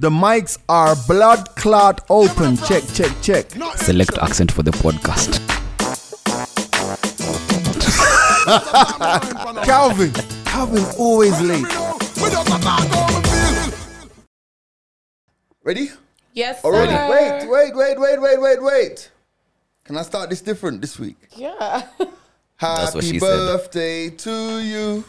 The mics are blood clot open. Check, check, check. Select accent for the podcast. Calvin always late. Ready? Yes, Already? sir. Wait. Can I start this different this week? Yeah. That's what Happy she birthday to you.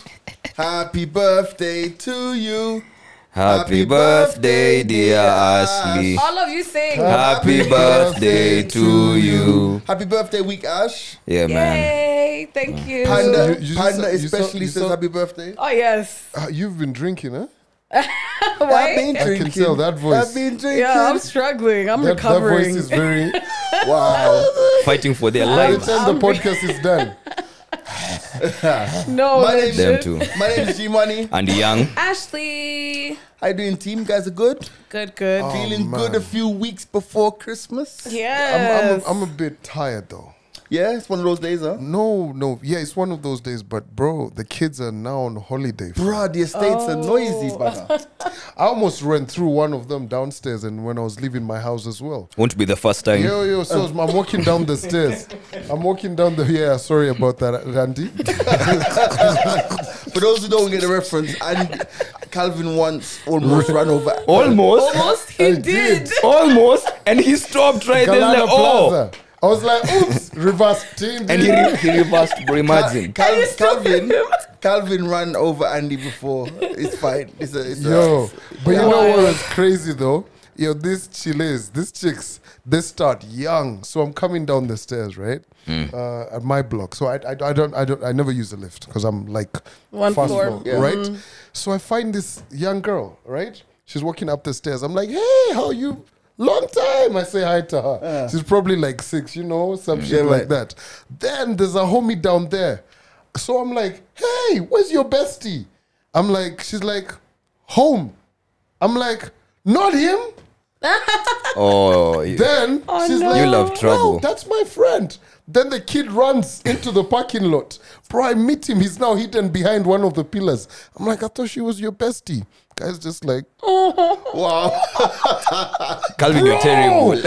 Happy birthday to you. Happy birthday, dear Ashley. All of you sing. Happy birthday to you. Happy birthday week, Ash. Yeah, man. Yay. Thank you. Panda, You Panda saw- especially you says saw- happy birthday. Oh, yes. You've been drinking, huh? I've been Why? I can tell that voice. I've been drinking. Yeah, I'm struggling. I'm That recovering. voice is very. Wow. Fighting for their By the lives. time the podcast is done, No, My name's Them legit. too. My name is G Money. And young. Ashley. How you doing, team? Guys are good? Good. Feeling good a few weeks before Christmas? Yes. I'm a bit tired though. Yeah, it's one of those days, huh? No, yeah, it's one of those days. But bro, the kids are now on holiday. Bruh, the estates are noisy, brother. I almost ran through one of them downstairs, and when I was leaving my house as well. Won't be the first time. Yo, so I'm walking down the stairs. I'm walking down the. Yeah, sorry about that, Randy. For those who don't get the reference, and Calvin once almost ran over. Almost. Almost he I did. did. Almost. And he stopped right there. Galana Like, oh. Plaza. I was like, oops, reverse team. And he reversed, bro. Imagine. Calvin ran over Andy before. It's fine. It's Yo, but you know what Wild. was crazy though? Yo, these chicks, they start young. So I'm coming down the stairs, right? At my block. So I never use the lift because I'm like One fast floor. Yeah. right? So I find this young girl, right? She's walking up the stairs. I'm like, hey, how you? Long time. I say hi to her. She's probably like 6, some shit Yeah, like right. that. Then there's a homie down there. So I'm like, hey, where's your bestie? I'm like, she's like, home. I'm like, not him. Oh, Then she's no. like, You love trouble. No, that's my friend. Then the kid runs into the parking lot. Bro, I meet him. He's now hidden behind one of the pillars. I'm like, I thought she was your bestie. Guy's just like, Wow. Calvin, you're terrible. she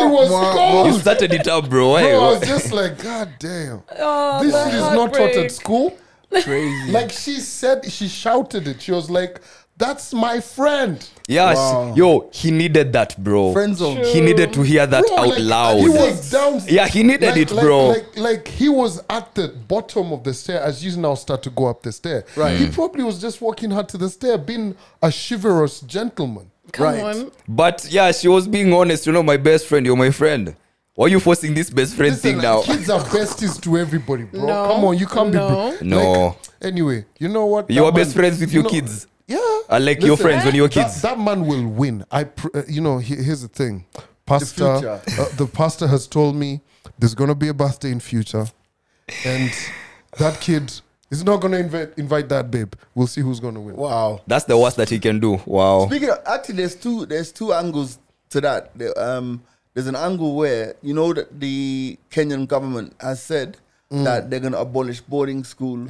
was You cold. started it up, bro. Why? Bro, I was just like, God damn. Oh, This the shit is not taught heartbreak. at school. Crazy. Like she shouted it. She was like, that's my friend. Yes. Wow. Yo, he needed that, bro. Friend zone. He needed to hear that Bro, out like, loud. He was down. Yeah, he needed it, bro. Like he was at the bottom of the stair as you now start to go up the stair. Right. He probably was just walking her to the stair, being a chivalrous gentleman. Come Right. on. But yeah, she was being honest. My best friend, you're my friend. Why are you forcing this best friend Listen, thing now? kids are besties to everybody, bro. No. Come on, you can't No. be. No. Like, anyway, you know what? You That are best man- friends with your know- kids. Yeah. I like your friends when you're that- kids. That man will win. Here's the thing. Pastor, future. the pastor has told me there's going to be a birthday in future. And that kid is not going to invite that babe. We'll see who's going to win. Wow. That's the worst that he can do. Wow. Speaking of, actually, there's two angles to that. There's an angle where that the Kenyan government has said that they're going to abolish boarding school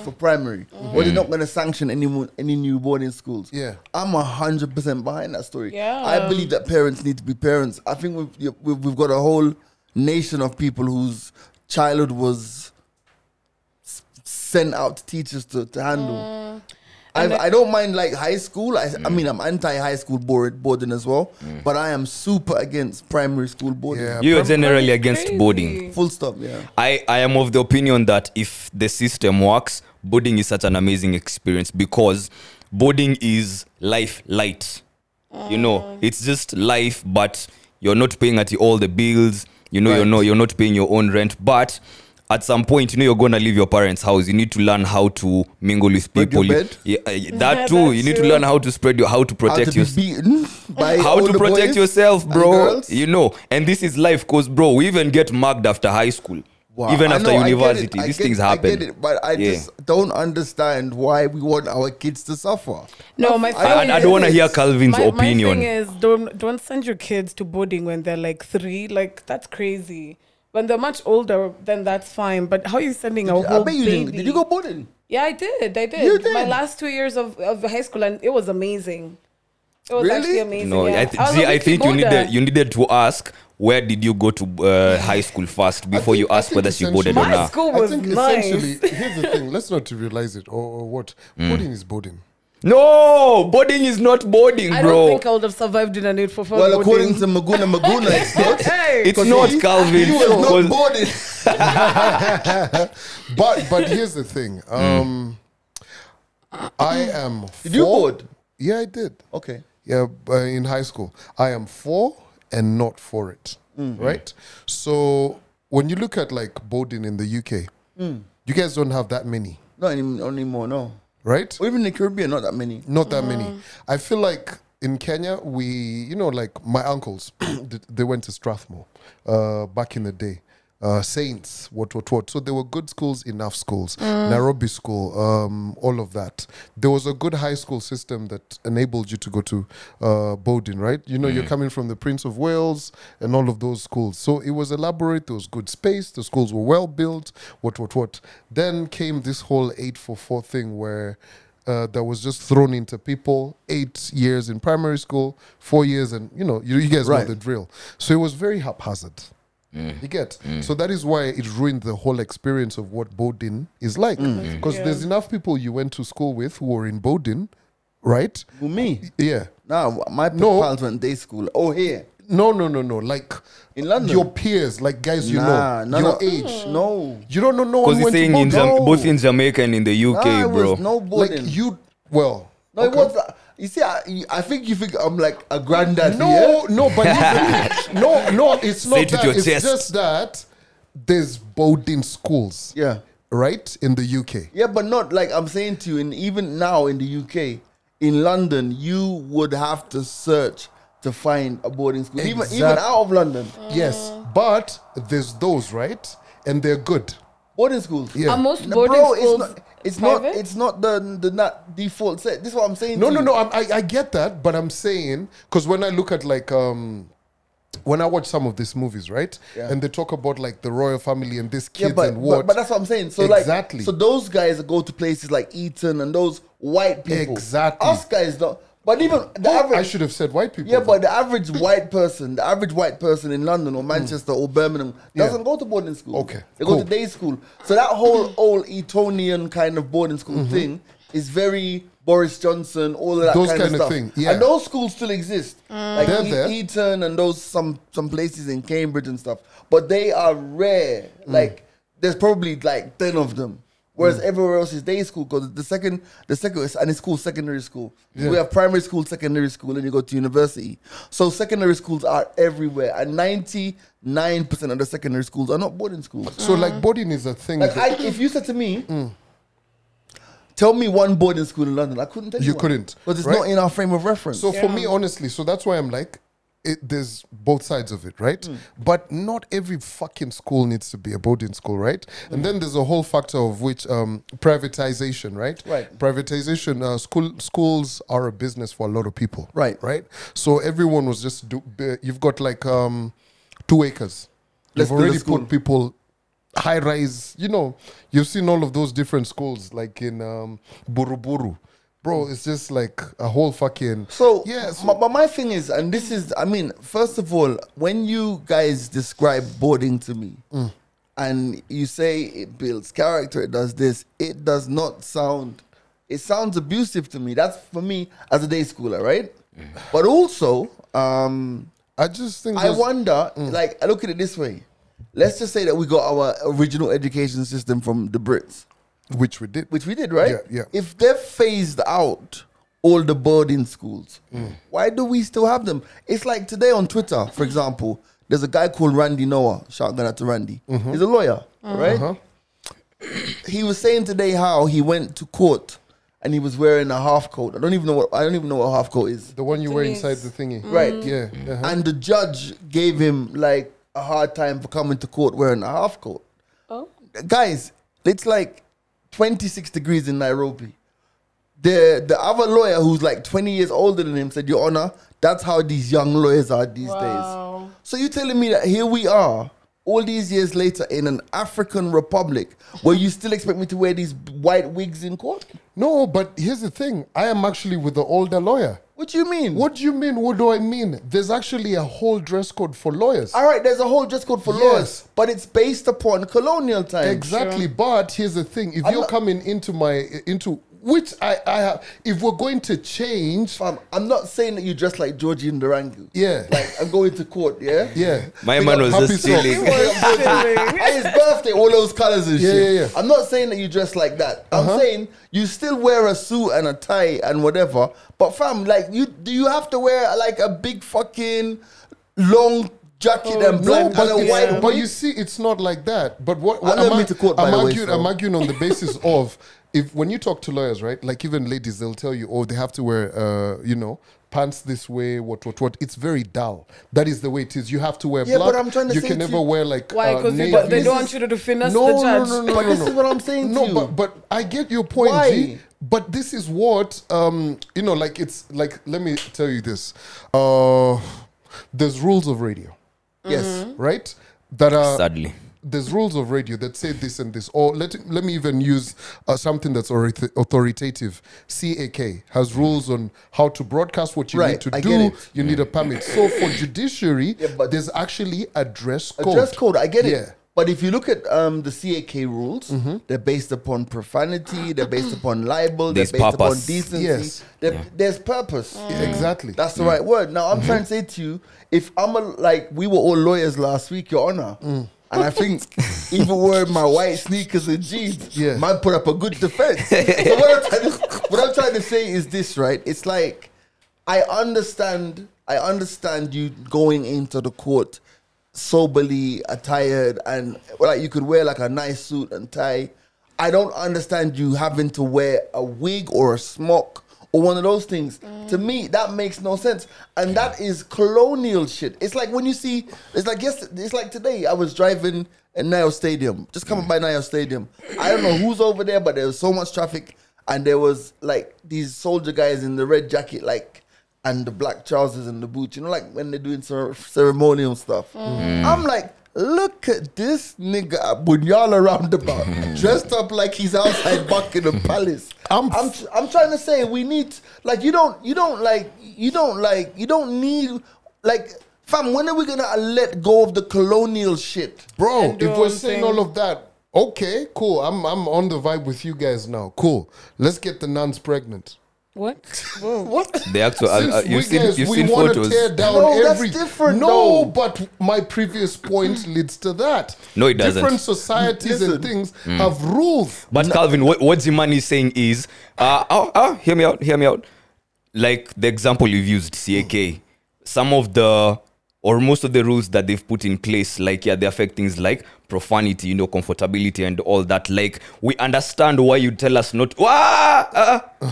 for primary, or they're not going to sanction any new boarding schools. Yeah. I'm 100% behind that story. Yeah. I believe that parents need to be parents. I think we've got a whole nation of people whose childhood was sent out to teachers to handle. I don't mind like high school. I mean, I'm anti-high school boarding as well, but I am super against primary school boarding. Yeah. You're generally against Crazy. boarding. Full stop, yeah. I am of the opinion that if the system works, boarding is such an amazing experience because boarding is life light. It's just life, but you're not paying at all the bills. Right. You're not paying your own rent, but at some point, you're gonna leave your parents' house. You need to learn how to mingle with Spread people. your bed? Yeah, that too. You That's need to true. learn how to how to How protect to be yourself. beaten by How to older protect boys yourself, and bro. girls? And this is life, cause bro, we even get mugged after high school. Wow. Even I after know, I get university, it, I these get things it, happen. I get it, but I just don't understand why we want our kids to suffer. No, my I don't want to hear Calvin's opinion. My thing is, don't send your kids to boarding when they're like 3. Like, that's crazy. When they're much older, then that's fine. But how are you sending a I whole bet you baby? didn't. Did you go boarding? Yeah, I did. You did? My last 2 years of high school, and it was amazing. It was Really? actually amazing. No, yeah. I was a I think you boarder. needed to ask where did you go to high school first before you ask whether she boarded or My not. school I was think nice. essentially, here's the thing. Let's not trivialize it or what. Boarding is boarding. No, boarding is not boarding, I bro. don't think I would have survived in a need for fun. Well, according to Maguna, it's not. Hey, It's not Calvin. He was not because- boarded. But here's the thing. I am. Did you board? Yeah, I did. Okay. Yeah, in high school, I am for and not for it. Right. So when you look at like boarding in the UK, you guys don't have that many, Not anymore, no. right? Or even in the Caribbean, not that many. Not that many. I feel like in Kenya, like my uncles, they went to Strathmore back in the day. Saints, what. So there were good schools, enough schools. Nairobi School, all of that. There was a good high school system that enabled you to go to Bowdoin, right? You know, you're coming from the Prince of Wales and all of those schools. So it was elaborate, there was good space, the schools were well built, what. Then came this whole 844 thing where that was just thrown into people. 8 years in primary school, 4 years, and you guys know Right. the drill. So it was very haphazard. You get? So that is why it ruined the whole experience of what Bowdoin is like. Because there's enough people you went to school with who were in Bowdoin, right? Who, me? Yeah. Nah, my No. pals went day school. Oh, here. No. Like In London? your peers, like guys you Nah, know, no, your no. age. No. You don't know no one Because who he's went to saying Bowdoin. No. both in Jamaica and in the UK, Nah, it bro. was no Like boarding. well. No, it okay. was. You see, I think you think I'm like a granddad. No, but no, it's Say not it with that. your It's chest. just that there's Bowdoin schools, Yeah. right, in the UK. Yeah, but not like I'm saying to you, and even now in the UK, in London, you would have to search to find a boarding school. Even Exact- out of London. Yes, but there's those, right, and they're good. Boarding schools. Yeah. Are most No, boarding bro, schools it's private? not the not default set. This is what I'm saying. No, to no, you. no. I get that, but I'm saying because when I look at like when I watch some of these movies, right, Yeah. and they talk about like the royal family and these Yeah, kids but, and what. but that's what I'm saying. So Exactly. like, so those guys go to places like Eton and those white people. Exactly. Us guys don't. But even the Oh, average. I should have said white people. Yeah, then. but the average white person in London or Manchester or Birmingham doesn't Yeah. go to boarding school. Okay, They cool. go to day school. So that whole old Etonian kind of boarding school thing is very Boris Johnson, all of that Those kind kind of of stuff. thing, yeah. And those schools still exist. Like They're there. Eton and those some places in Cambridge and stuff. But they are rare. Like there's probably like 10 of them. Whereas everywhere else is day school because the second and it's called secondary school. Yeah. We have primary school, secondary school, and you go to university. So secondary schools are everywhere, and 99% of the secondary schools are not boarding schools. So like boarding is a thing. Like that if you said to me, tell me one boarding school in London, I couldn't tell you. You one. couldn't, because it's right? not in our frame of reference. So for me, honestly, so that's why I'm like, there's both sides of it, right? But not every fucking school needs to be a boarding school, right? And then there's a whole factor of which privatization, right? Right. Privatization. Schools are a business for a lot of people, Right. Right. So everyone was just you've got like 2 acres. Let's You've build a already school. put people high rise. You've seen all of those different schools, like in Buruburu. Bro, it's just like a whole fucking... So, yeah, but my thing is, and this is, I mean, first of all, when you guys describe boarding to me, and you say it builds character, it does this, it does not sound, it sounds abusive to me. That's for me as a day schooler, right? But also, I just think I there's- wonder, like, I look at it this way. Let's just say that we got our original education system from the Brits. which we did. Which we did, right? Yeah, yeah. If they've phased out all the boarding schools, why do we still have them? It's like today on Twitter, for example, there's a guy called Randy Noah. Shout out to Randy. He's a lawyer, right? He was saying today how he went to court and he was wearing a half coat. I don't even know what a half coat is. The one you wear Denise. inside the thingy. Right. Yeah. And the judge gave him like a hard time for coming to court wearing a half coat. Oh. Guys, it's like 26 degrees in Nairobi. The other lawyer who's like 20 years older than him said, Your Honor, that's how these young lawyers are these Wow. days. So you're telling me that here we are, all these years later, in an African republic, where you still expect me to wear these white wigs in court? No, but here's the thing. I am actually with the older lawyer. What do you mean? What do you mean? What do I mean? There's actually a whole dress code for lawyers. All right, there's a whole dress code for Yes. lawyers, but it's based upon colonial times. Exactly. But here's the thing: if you're not- coming into which I have, if we're going to change, Fam, I'm not saying that you dress like Georgie and Durango. yeah, Like, I'm going to court, yeah? yeah. My Big man up was Happy just Socks. chilling. And his birthday, all those colors and Yeah, shit. yeah, yeah. I'm not saying that you dress like that. I'm saying you still wear a suit and a tie and whatever. But fam, like, do you have to wear like a big fucking long jacket and No, black but, and a it's- white but wig? you see, it's not like that. But what I never been to court, by the way, so- I'm arguing on the basis of if when you talk to lawyers, right? Like even ladies, they'll tell you, oh, they have to wear, pants this way. What? It's very dull. That is the way it is. You have to wear Yeah, black. but I'm trying to you say can to never you- wear like Why? Because navy. they this don't is- want you to finesse No, the no, judge. no, no, But no, this no. is what I'm saying to No, you. but I get your point, Why? G. But this is what like it's like. Let me tell you this. There's rules of radio, Yes. right? That are Sadly. there's rules of radio that say this and this. Or let me even use something that's authoritative. CAK has rules on how to broadcast what you Right, need to I do. get it. You need a permit. So for judiciary, Yeah, but- there's actually a dress A code. dress code, I get it. Yeah. But if you look at the CAK rules, they're based upon profanity, they're based upon libel, There's they're based upon purpose. decency. Yes. There's purpose. Yeah, exactly. That's the right word. Now I'm trying to say to you, if we were all lawyers last week, Your Honor, and I think even wearing my white sneakers and jeans, Yeah. man put up a good defense. So what I'm trying to say is this, right? It's like I understand you going into the court soberly attired and like you could wear like a nice suit and tie. I don't understand you having to wear a wig or a smock or one of those things. To me, that makes no sense. And that is colonial shit. It's like when you see, it's like today I was driving in Nile Stadium, just coming by Nile Stadium. I don't know who's over there, but there was so much traffic and there was like these soldier guys in the red jacket, like, and the black trousers and the boots, like when they're doing ceremonial stuff. I'm like, look at this nigga at Bunyala roundabout, dressed up like he's outside Buckingham Palace. I'm trying to say we need you don't need fam. When are we gonna let go of the colonial shit? Bro, And do if we're our saying thing. all of that, okay, cool. I'm on the vibe with you guys now. Cool. Let's get the nuns pregnant. What? What? They actually, Since you've we seen want to photos. tear down No, that's every different, No, though. but my previous point leads to that. No, it doesn't. Different societies and Listen. things have rules. But Calvin, what Zimani is saying is, hear me out. Like the example you've used, CAK, some of the, or most of the rules that they've put in place, like, they affect things like profanity, comfortability and all that. Like, we understand why you tell us not,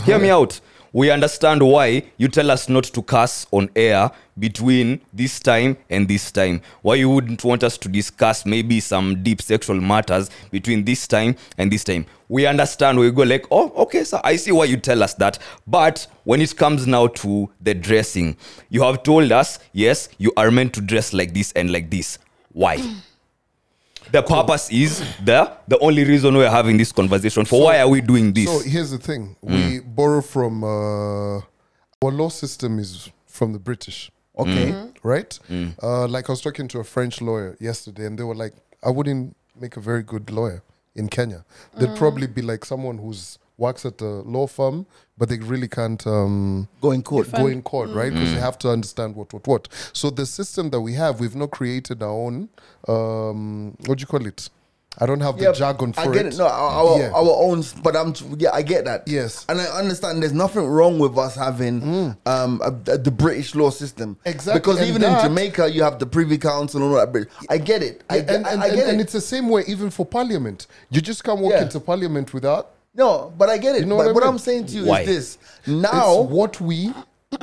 hear me out. We understand why you tell us not to cuss on air between this time and this time. Why you wouldn't want us to discuss maybe some deep sexual matters between this time and this time. We understand. We go like, oh, okay, so I see why you tell us that. But when it comes now to the dressing, you have told us, yes, you are meant to dress like this and like this. Why? The purpose is the only reason we're having this conversation. Why are we doing this? So here's the thing. We borrow from our law system is from the British. Okay. Right? Like I was talking to a French lawyer yesterday and they were like, I wouldn't make a very good lawyer in Kenya. They'd probably be like someone who's works at a law firm, but they really can't Go in court. go in court, right? Because they have to understand what. So the system that we have, we've not created our own, what do you call it? I don't have the jargon for I get it. No, our own. But I get that. Yes. and I understand. There's nothing wrong with us having the British law system. Exactly, Because and even that- in Jamaica, you have the Privy Council and all that. I get it. I get and it. it's the same way even for Parliament. You just can't walk Yeah. into Parliament without. No, but I get it. You know but what I what mean? I'm saying to you Why? is this: It's now, what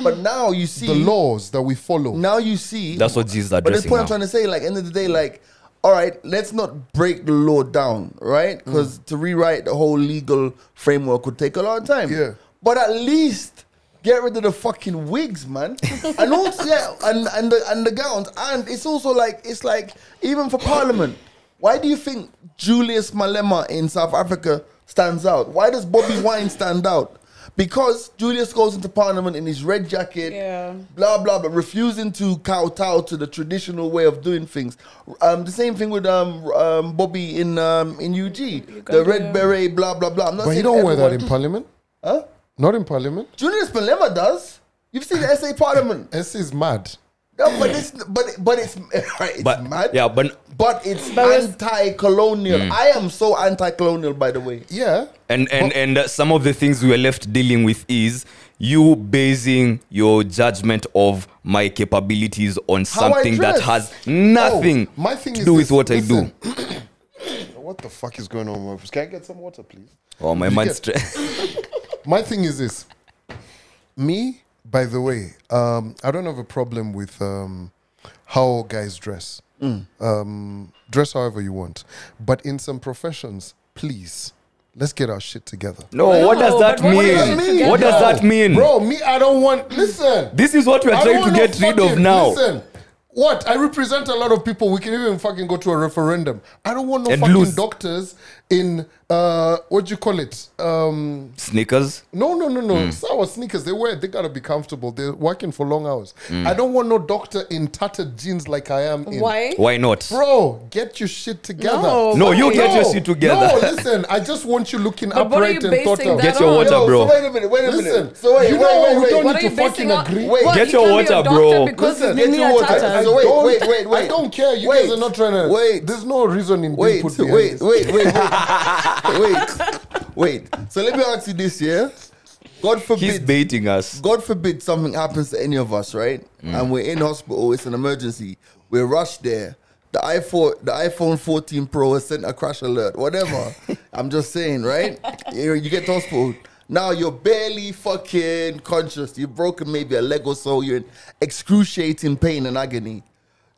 but now you see the laws that we follow. Now you see. That's what Jesus is But the addressing point I'm now. trying to say, like, end of the day, like, all right, let's not break the law down, right? Because to rewrite the whole legal framework would take a long time. Yeah. But at least get rid of the fucking wigs, man. And also, and the gowns. And it's also like, even for Parliament, why do you think Julius Malema in South Africa stands out? Why does Bobby Wine stand out? Because Julius goes into Parliament in his red jacket, blah, blah, blah, refusing to kowtow to the traditional way of doing things. The same thing with Bobby in UG. The red beret, blah, blah, blah. I'm not But he saying don't wear that everyone- in Parliament. Huh? Not in Parliament. Julius Malema does. You've seen the SA Parliament. S is mad. No, but it's right, it's mad. Yeah, but It's anti-colonial. I am so anti-colonial, by the way. Yeah. and some of the things we were left dealing with is you basing your judgment of my capabilities on How I something that dress. has nothing my thing to is do this. with what Listen. I do. What the fuck is going on? Can I get some water, please? Oh, my You mind's get- My thing is this. Me, by the way, I don't have a problem with how guys dress. Dress however you want. But in some professions, please, let's get our shit together. No, what does that but what does mean? it together? What does that mean? Bro, me, I don't want... Listen. This is what we're I trying don't to want get no rid of fucking- now. Listen, what? I represent a lot of people. We can even fucking go to a referendum. I don't want no And fucking lose. doctors in, what do you call it? Sneakers? No. Sour sneakers. They gotta be comfortable. They're working for long hours. I don't want no doctor in tattered jeans like I am in. Why? Why not? Bro, get your shit together. No, you why? get your shit together. No, listen, I just want you looking But what are upright you and thought basing out. that Get your on? water, Yo, bro. So wait a minute. Listen, So wait, you know we don't What need are to you fucking basing on? agree. Wait, What, Get he your can't be a water, doctor bro. Because Listen, his get knee your are water. tattered. So wait, Don't- wait. I don't care. You Wait. guys are not trying to. Wait. There's no reason in being put behind this. Wait. So let me ask you this, yeah? God He's forbid, baiting us. God forbid something happens to any of us, right? And we're in hospital, it's an emergency. We're rushed there. The iPhone 14 Pro has sent a crash alert, whatever. I'm just saying, right? You get to hospital. Now you're barely fucking conscious. You've broken maybe a leg or so. You're in excruciating pain and agony.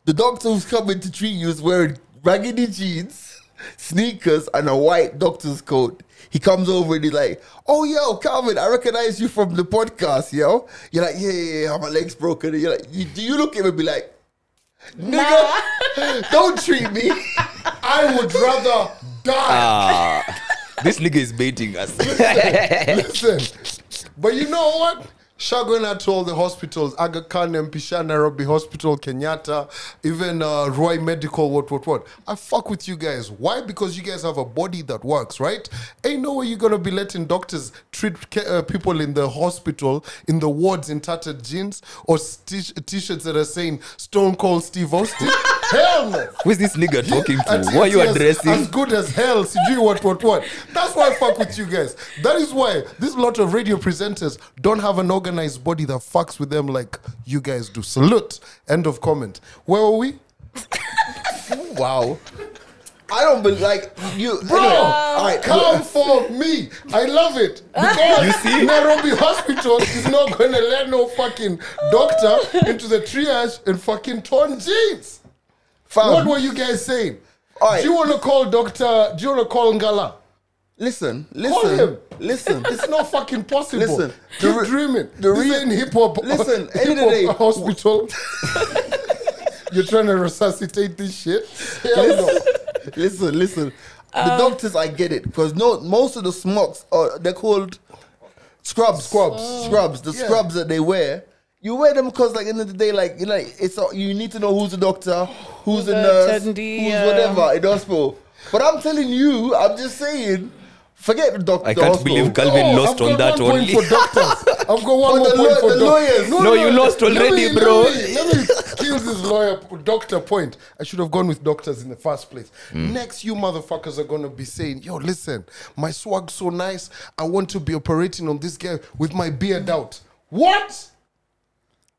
The doctor who's coming to treat you is wearing raggedy jeans, sneakers, and a white doctor's coat. He comes over and he's like, "Oh, yo, Calvin, I recognize you from the podcast, yo." You're like, yeah, my leg's broken. And you're like, do you look at him and be like, "Nigga, don't treat me." I would rather die. This nigga is baiting us. Listen, but you know what? Shagona to all the hospitals, Aga Khan, Mpisha, Nairobi Hospital, Kenyatta, even Roy Medical, what. I fuck with you guys. Why? Because you guys have a body that works, right? Ain't no way you're going to be letting doctors treat people in the hospital, in the wards in tattered jeans or t-shirts that are saying Stone Cold Steve Austin. Hell no. Who's this nigga talking And to? Who are you yes, addressing? As good as hell. CG, what. That's why I fuck with you guys. That is why this lot of radio presenters don't have an organized body that fucks with them like you guys do. Salute. End of comment. Where were we? Wow. I don't believe, like, you. Bro, Anyway, all right, come for me. I love it. Because You see? Nairobi Hospital is not going to let no fucking doctor into the triage in fucking torn jeans. fam, What were you guys saying? All right. Do you want to call Ngala? Listen. him. Listen. It's not fucking possible. Listen, Keep dreaming. the This re- ain't hip hop. Listen, hip end of the day- hospital. You're trying to resuscitate this shit. Hell no. Listen. The doctors, I get it, because most of the smocks they're called scrubs. Scrubs. The Yeah. scrubs that they wear. You wear them because, like, end of the day, like, you know, you need to know who's the doctor, who's the the nurse, attendee, who's yeah. whatever in the hospital. But I'm telling you, I'm just saying, forget the doctor. I can't believe Calvin lost I've on got that 1 only. point for doctors. I've got one But more point for the lawyers. No, you lost already, bro. Let me kill this doctor point. I should have gone with doctors in the first place. Next, you motherfuckers are going to be saying, yo, listen, my swag's so nice. I want to be operating on this guy with my beard out. What?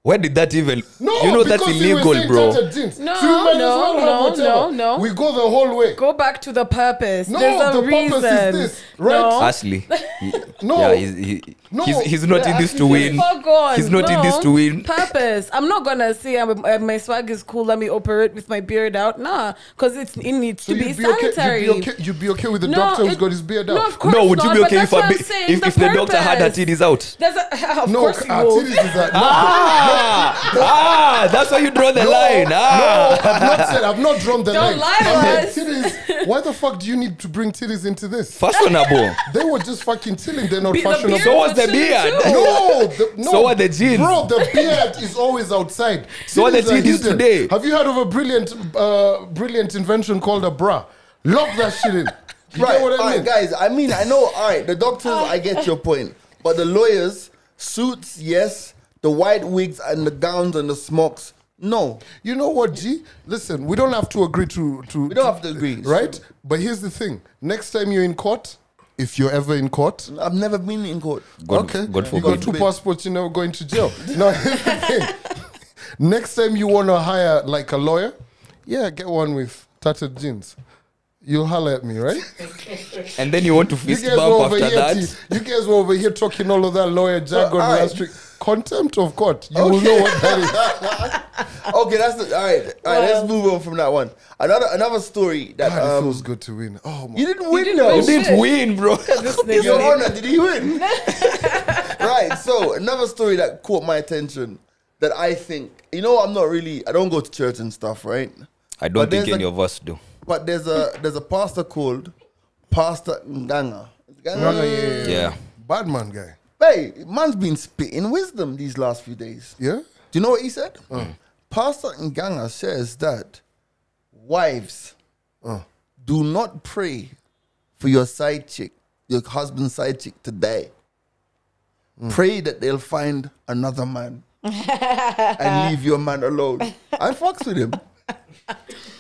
Where did that even? No, you know that's because you were illegal, saying bro. tattered jeans. No, So you might as well have no, whatever. no. We go the whole way. Go back to the purpose. No, There's a the reason. purpose is this, right? No. Ashley. No. Yeah, No. he's not in this to win. Fuck on. He's not in this to win. Purpose. I'm not gonna say my swag is cool. Let me operate with my beard out. Nah, because it needs So to be you'd be okay- sanitary. You'd be okay with the No, doctor who's it- got his beard out? No, of course No, would you not, be but okay that's what I'm saying, if the doctor had her purpose. titties out? Of No, course he will. titties is that. No, That's why you draw the line. I've not drawn the Don't line. lie to I'm like, us. titties. Why the fuck do you need to bring titties into this? Fashionable. They were just fucking chilling. They're not The fashionable. beard So was the chilling beard. too. No. So are the jeans. Bro, the beard is always outside. So are the Titties titties hidden. today. Have you heard of a brilliant invention called a bra? Lock that shit in. You Right, get what I all mean? right, guys. I mean, I know. All right, the doctors, I get your point, but the lawyers, suits, yes. The white wigs and the gowns and the smocks, no. You know what, G? Listen, we don't have to agree to We don't have to agree, right? But here's the thing: next time you're in court, if you're ever in court, I've never been in court. God, okay, God you got forbid. 2 passports, you're never going to jail. No, here's the thing: next time you want to hire like a lawyer, yeah, get one with tattered jeans. You'll holler at me, right? And then you want to You fist guys were bump over after here. that. You guys were over here talking all of that lawyer jargon all right. last week. Contempt of court. You will know what that is. Okay, that's the, all right. All right, let's move on from that one. Another story that God, it feels good to win. Oh my. you didn't win didn't though. win You didn't Shit. win, bro. This Your nigga. Honor, did he win? Right. So another story that caught my attention that I think, I don't go to church and stuff, right? I don't But think there's any of us do. But there's a pastor called Pastor Nganga. Yeah. Bad man guy. Hey, man's been spitting wisdom these last few days. Yeah? Do you know what he said? Pastor Nganga says that wives do not pray for your side chick, your husband's side chick to die. Pray that they'll find another man and leave your man alone. I fucks with him.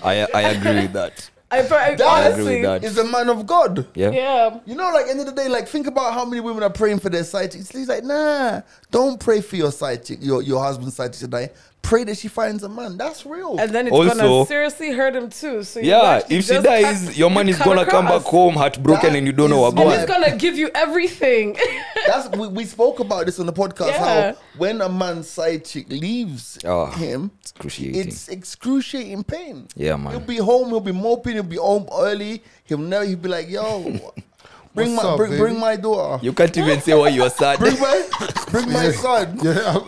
I agree with that. I That honestly, with that. is a man of God. Yeah. yeah. You know, like end of the day, like think about how many women are praying for their side chicks. He's like, nah, don't pray for your side chick, your husband's side chick to die. Pray that she finds a man. That's real. And then it's Also- gonna seriously hurt him too. So you Yeah, actually if she just dies, your man you is cut gonna come back across. home heartbroken That and you don't know is what And why- he's gonna give you everything. We spoke about this on the podcast. Yeah. How when a man's side chick leaves Oh, him, excruciating. it's excruciating pain. Yeah, man. He'll be home. He'll be moping. He'll be home early. He'll be like, yo, bring What's up, bring baby? my daughter. You can't even say why you are sad. Bring my son. Yeah.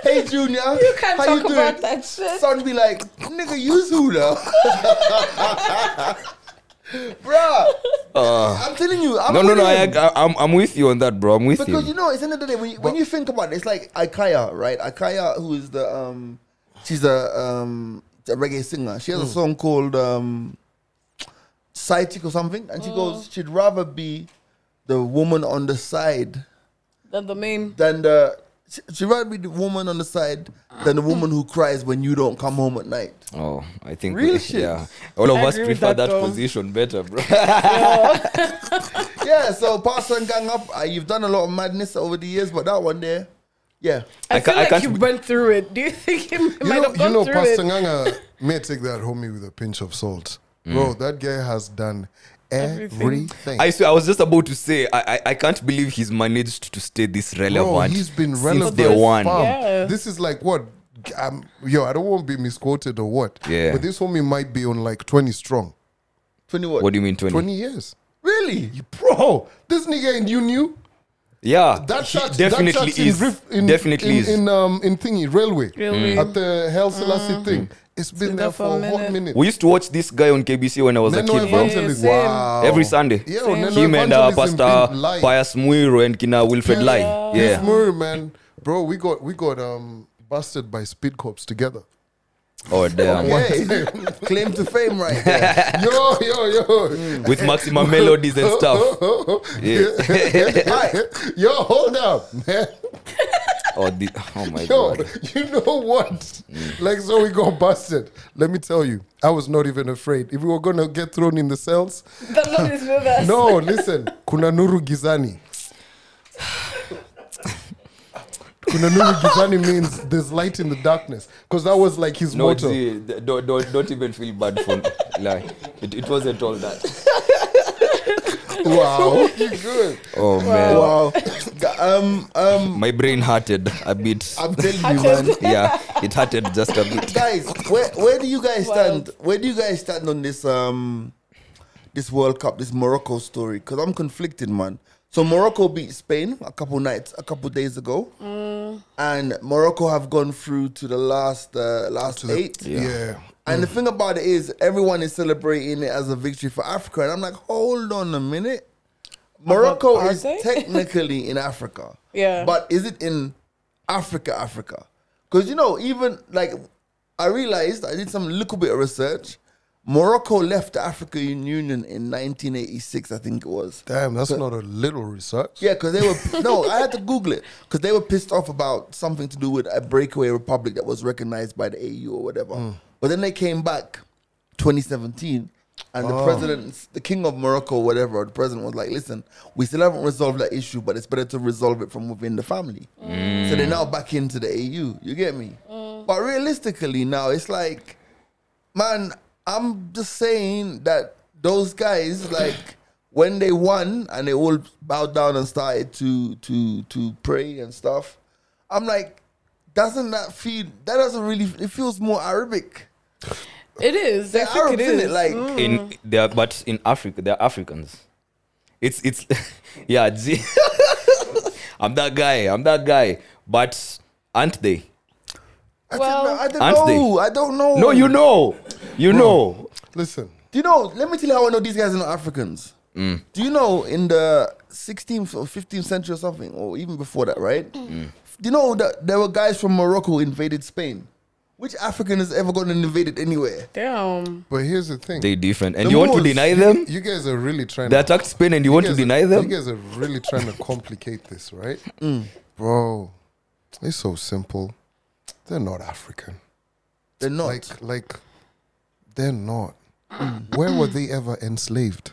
Hey, Junior. You can't how talk you about doing? that shit. Son be like, nigga, you who now? Bruh. I'm telling you. I'm No, with him. I'm with you on that, bro. I'm with Because you. you know, it's the end of the day when you think about it, it's like Ikaya, right? Ikaya, who is she's a reggae singer. She has a song called Side Chick or something, and she goes, she'd rather be the woman on the side Then the main. than she'd rather be the woman on the side than the woman who cries when you don't come home at night. Oh, I think Real shit. Yeah, all of I us agree with prefer that, that though. position better, bro. Yeah, so Pastor and Gang Up, you've done a lot of madness over the years, but that one there, yeah. I feel like can't you be- went through it. Do you think he might have gone through Pastor it? Nganga may take that homie with a pinch of salt. Bro, that guy has done everything. I swear, I was just about to say, I can't believe he's managed to stay this relevant. Bro, he's been relevant. since day one. Fam. Yeah. This is like what? I don't want to be misquoted or what. Yeah. But this homie might be on like 20 strong. 20 what? What do you mean 20? 20 years. Really? Bro, this nigga ain't you. Yeah, That he church definitely that church is. definitely is. In thingy, railway. Really? At the Haile Selassie thing. It's been there for a hot minute. We used to watch this guy on KBC when I was a Neno kid, bro. Evangelism. same. Wow. Every Sunday. Yeah, Same. Neno Him and Evangelism Pastor been live. Pius Muiro and Kina Wilfred Lai. Yes, Yeah. Murray, man. Bro, we got busted by speed cops together. Oh, damn. Okay. Claim to fame right there. Yo. With maximum melodies and stuff. Yeah. Yo, hold up, man. Oh my Yo, God. you know what? Like, so we got busted. Let me tell you, I was not even afraid. If we were going to get thrown in the cells, The Lord is with us. no, listen. Kuna nuru gizani. Kuna nuru gizani means there's light in the darkness. Because that was like his No, motto. see, don't even feel bad for like it wasn't all that. Wow. You good. Oh man, Wow. my brain hurted a bit. I'm telling you, man. Yeah, it hurted just a bit. Guys, where do you guys stand? Where do you guys stand on this this World Cup, this Morocco story? Because I'm conflicted, man. So Morocco beat Spain a couple days ago, and Morocco have gone through to the last eight. Yeah. And the thing about it is, everyone is celebrating it as a victory for Africa, and I'm like, hold on a minute. Morocco Are is they? technically in Africa, Yeah. but is it in Africa? Because even like I realized I did some little bit of research. Morocco left the African Union in 1986, I think it was. Damn, that's not a little research. Yeah, because they were no, I had to Google it because they were pissed off about something to do with a breakaway republic that was recognized by the AU or whatever. But then they came back 2017, and the president, the king of Morocco, whatever, the president was like, "Listen, we still haven't resolved that issue, but it's better to resolve it from within the family." So they're now back into the AU. You get me? But realistically, now it's like, man, I'm just saying that those guys, like, when they won and they all bowed down and started to pray and stuff, I'm like, doesn't it feels more Arabic. It is. I They're think Arabs, it is. innit? Like, But in Africa, they're Africans. It's yeah. I'm that guy. But aren't they? I Aren't don't they? know. I don't know. No, you know. Listen, Do you know? Let me tell you how I know these guys are not Africans. Do you know in the 16th or 15th century or something, or even before that, right? Do you know that there were guys from Morocco who invaded Spain? Which African has ever gone and invaded anywhere? Damn. but here's the thing. They're different, and The you want to Moors, deny them? You guys are really trying They to... attacked Spain, and you want to deny You them? guys are really trying to complicate this, right? Bro, it's so simple. They're not African. They're not. Like, they're not. Where were they ever enslaved?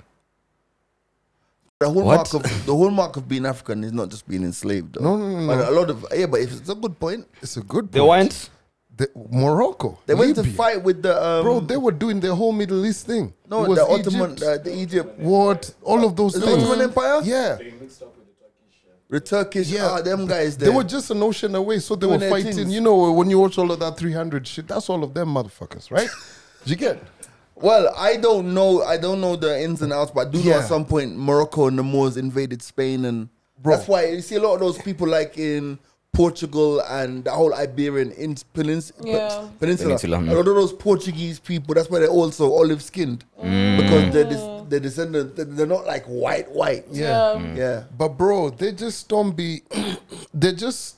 The whole What? mark of being African is not just being enslaved. Though. No. But a lot of but it's a good point. It's a good point. They weren't. Morocco. They went to Libya. fight with the Bro, they were doing the whole Middle East thing. no It was the Ottoman Egypt, the Egypt what? All of those the things. Ottoman Empire. Yeah. The Turkish. Yeah. Them guys. They There. were just an ocean away, so they Doing were their fighting. things. You know, when you watch all of that 300 shit, that's all of them motherfuckers, right? You get? Well, I don't know the ins and outs, but I do know Yeah. at some point Morocco and the Moors invaded Spain, and Bro. that's why you see a lot of those people like in Portugal and the whole Iberian Yeah. peninsula. Peninsula, A lot of those Portuguese people, that's why they're also olive skinned because they're descendants. They're not like white. Yeah. Yeah. But bro, they just don't be. They're just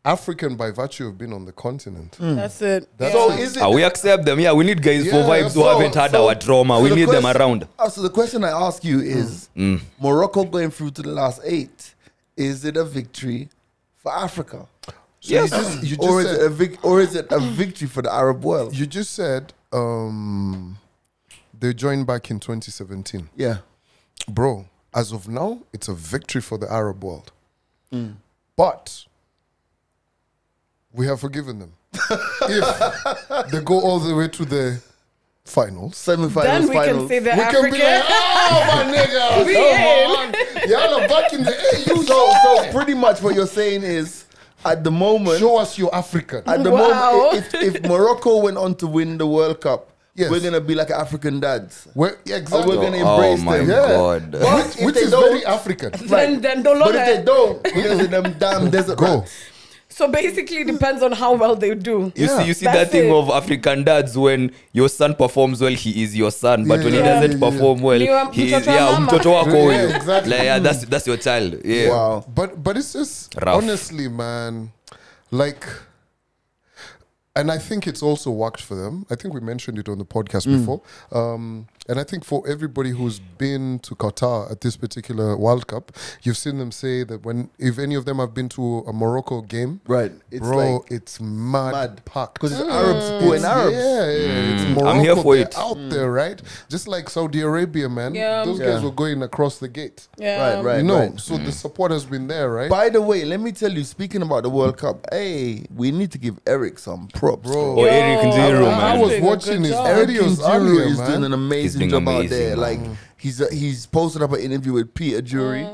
African by virtue of being on the continent. That's it. That's So it. is it? We accept them. Yeah, we need guys for Yeah, vibes who so- haven't had our trauma. so We the need them question- around. So the question I ask you is: Morocco going through to the last 8, is it a victory for Africa? So you just Or is said, it a victory for the Arab world? you just said they joined back in 2017. Yeah. Bro, as of now, it's a victory for the Arab world. But we have forgiven them. If they go all the way to the finals, Semi-finals, Then we finals. can say they're we can African. be like, oh, my nigga, We come on. Y'all are back in the AU. So pretty much what you're saying is, at the moment, Show us you're African. at the Wow. moment, if Morocco went on to win the World Cup, Yes. we're gonna be like African dads. Yeah, And exactly. we're gonna Oh embrace my them. Yeah. God. But if Which they is don't- very African. Then no But longer. if they don't, we're gonna say them damn desert Go. rats. So basically, it depends on how well they do. You Yeah. see That's that thing it. of African dads when your son performs well, he is your son, but Yeah, when he yeah, doesn't yeah, perform well, Ni wa he is mtoto wa mama. mtoto wako Yeah, huyu. exactly. Like, yeah, that's your child. Yeah. Wow. But it's just Rough. honestly, man, like, and I think it's also worked for them. I think we mentioned it on the podcast before. And I think for everybody who's been to Qatar at this particular World Cup, you've seen them say that if any of them have been to a Morocco game, Right. It's bro, like it's mad packed. because it's Arabs supporting Arabs. Yeah, it's Morocco. I'm here for they're it. out there, right? Just like Saudi Arabia, man. Yeah. Those Yeah. guys were going across the gate. Yeah. Right. You know, so the support has been there, right? By the way, let me tell you, speaking about the World Cup, hey, we need to give Eric some props. Bro. Oh, Eric Nzero, I man. was doing a watching good his job. Eric videos Nzero earlier, is man. doing an amazing doing job out amazing, there. man. Like he's posted up an interview with Peter Jury.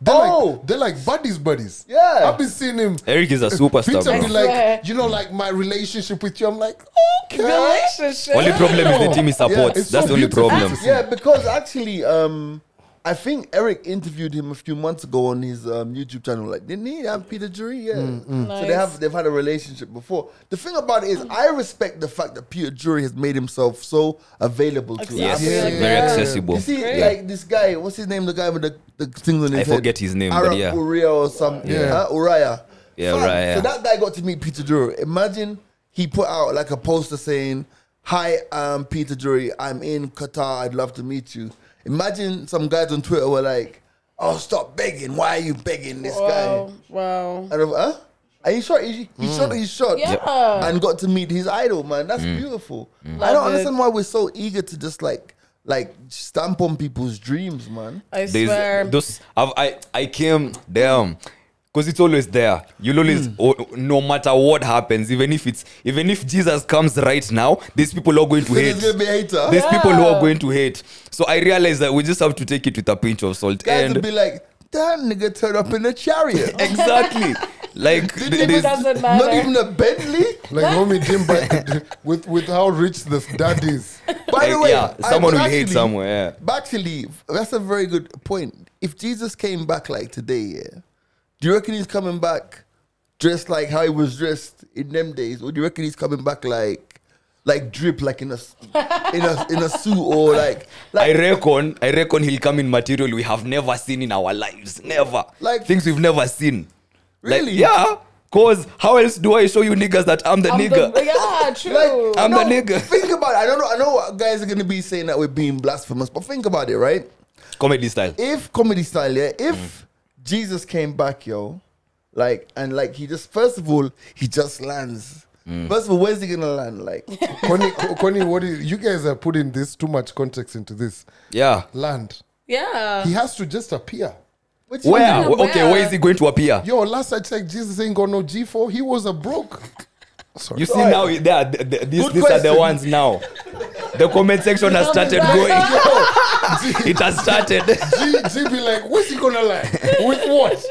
They're like buddies. Yeah. I've been seeing him. Eric is a superstar, Peter bro. be swear. like, you know, like my relationship with you. I'm like, okay. Relationship. Only problem is the team he supports. it's That's so the only beautiful problem. to see. Yeah, because actually, I think Eric interviewed him a few months ago on his YouTube channel. Like, didn't he have Peter Jury? Yeah. So they've had a relationship before. The thing about it is, I respect the fact that Peter Jury has made himself so available to Yes, Africa. very accessible. You see, like this guy, what's his name? The guy with the things on his head. I forget his name, but yeah. Uriah or something. Uriah. Yeah, Fam, Uriah. So that guy got to meet Peter Jury. Imagine he put out like a poster saying, "Hi, I'm Peter Jury. I'm in Qatar. I'd love to meet you." Imagine some guys on Twitter were like, "Oh, stop begging. Why are you begging this guy?" Wow. And he shot. He shot his shot. Yeah. And got to meet his idol, man. That's beautiful. I Love don't it. understand why we're so eager to just like stamp on people's dreams, man. I swear. I came damn. Because it's always there. You'll always, no matter what happens, even if Jesus comes right now, there's people who are going to hate. There's gonna be a hater. There's people who are going to hate. So I realize that we just have to take it with a pinch of salt. Guys And would be like, "That nigga turned up in a chariot." exactly. Like It doesn't matter. Not even a Bentley. Like homie Jim, with how rich the dad is. By the way, someone will actually, hate somewhere. Yeah. But actually, that's a very good point. If Jesus came back like today, do you reckon he's coming back dressed like how he was dressed in them days, or do you reckon he's coming back like drip, like in a suit, or like I reckon he'll come in material we have never seen in our lives. Never. Like- things we've never seen. Really? Yeah. Cause how else do I show you niggas that I'm the nigga? Yeah, true. Like, I'm the nigga. Think about it. I know what guys are gonna be saying that we're being blasphemous, but think about it, right? Comedy style. If comedy style, if Jesus came back, and he just first of all he just lands. First of all, where's he gonna land? Like, Connie, you guys are putting this too much context into this. Yeah. Land. Yeah. He has to just appear. which Where? Where? Okay, where is he going to appear? Yo, last I checked, Jesus ain't got no G4. He was a broke. Sorry. You see now, these are the question. ones now. The comment section has started going. It has started. G be like, where's he gonna land? With what?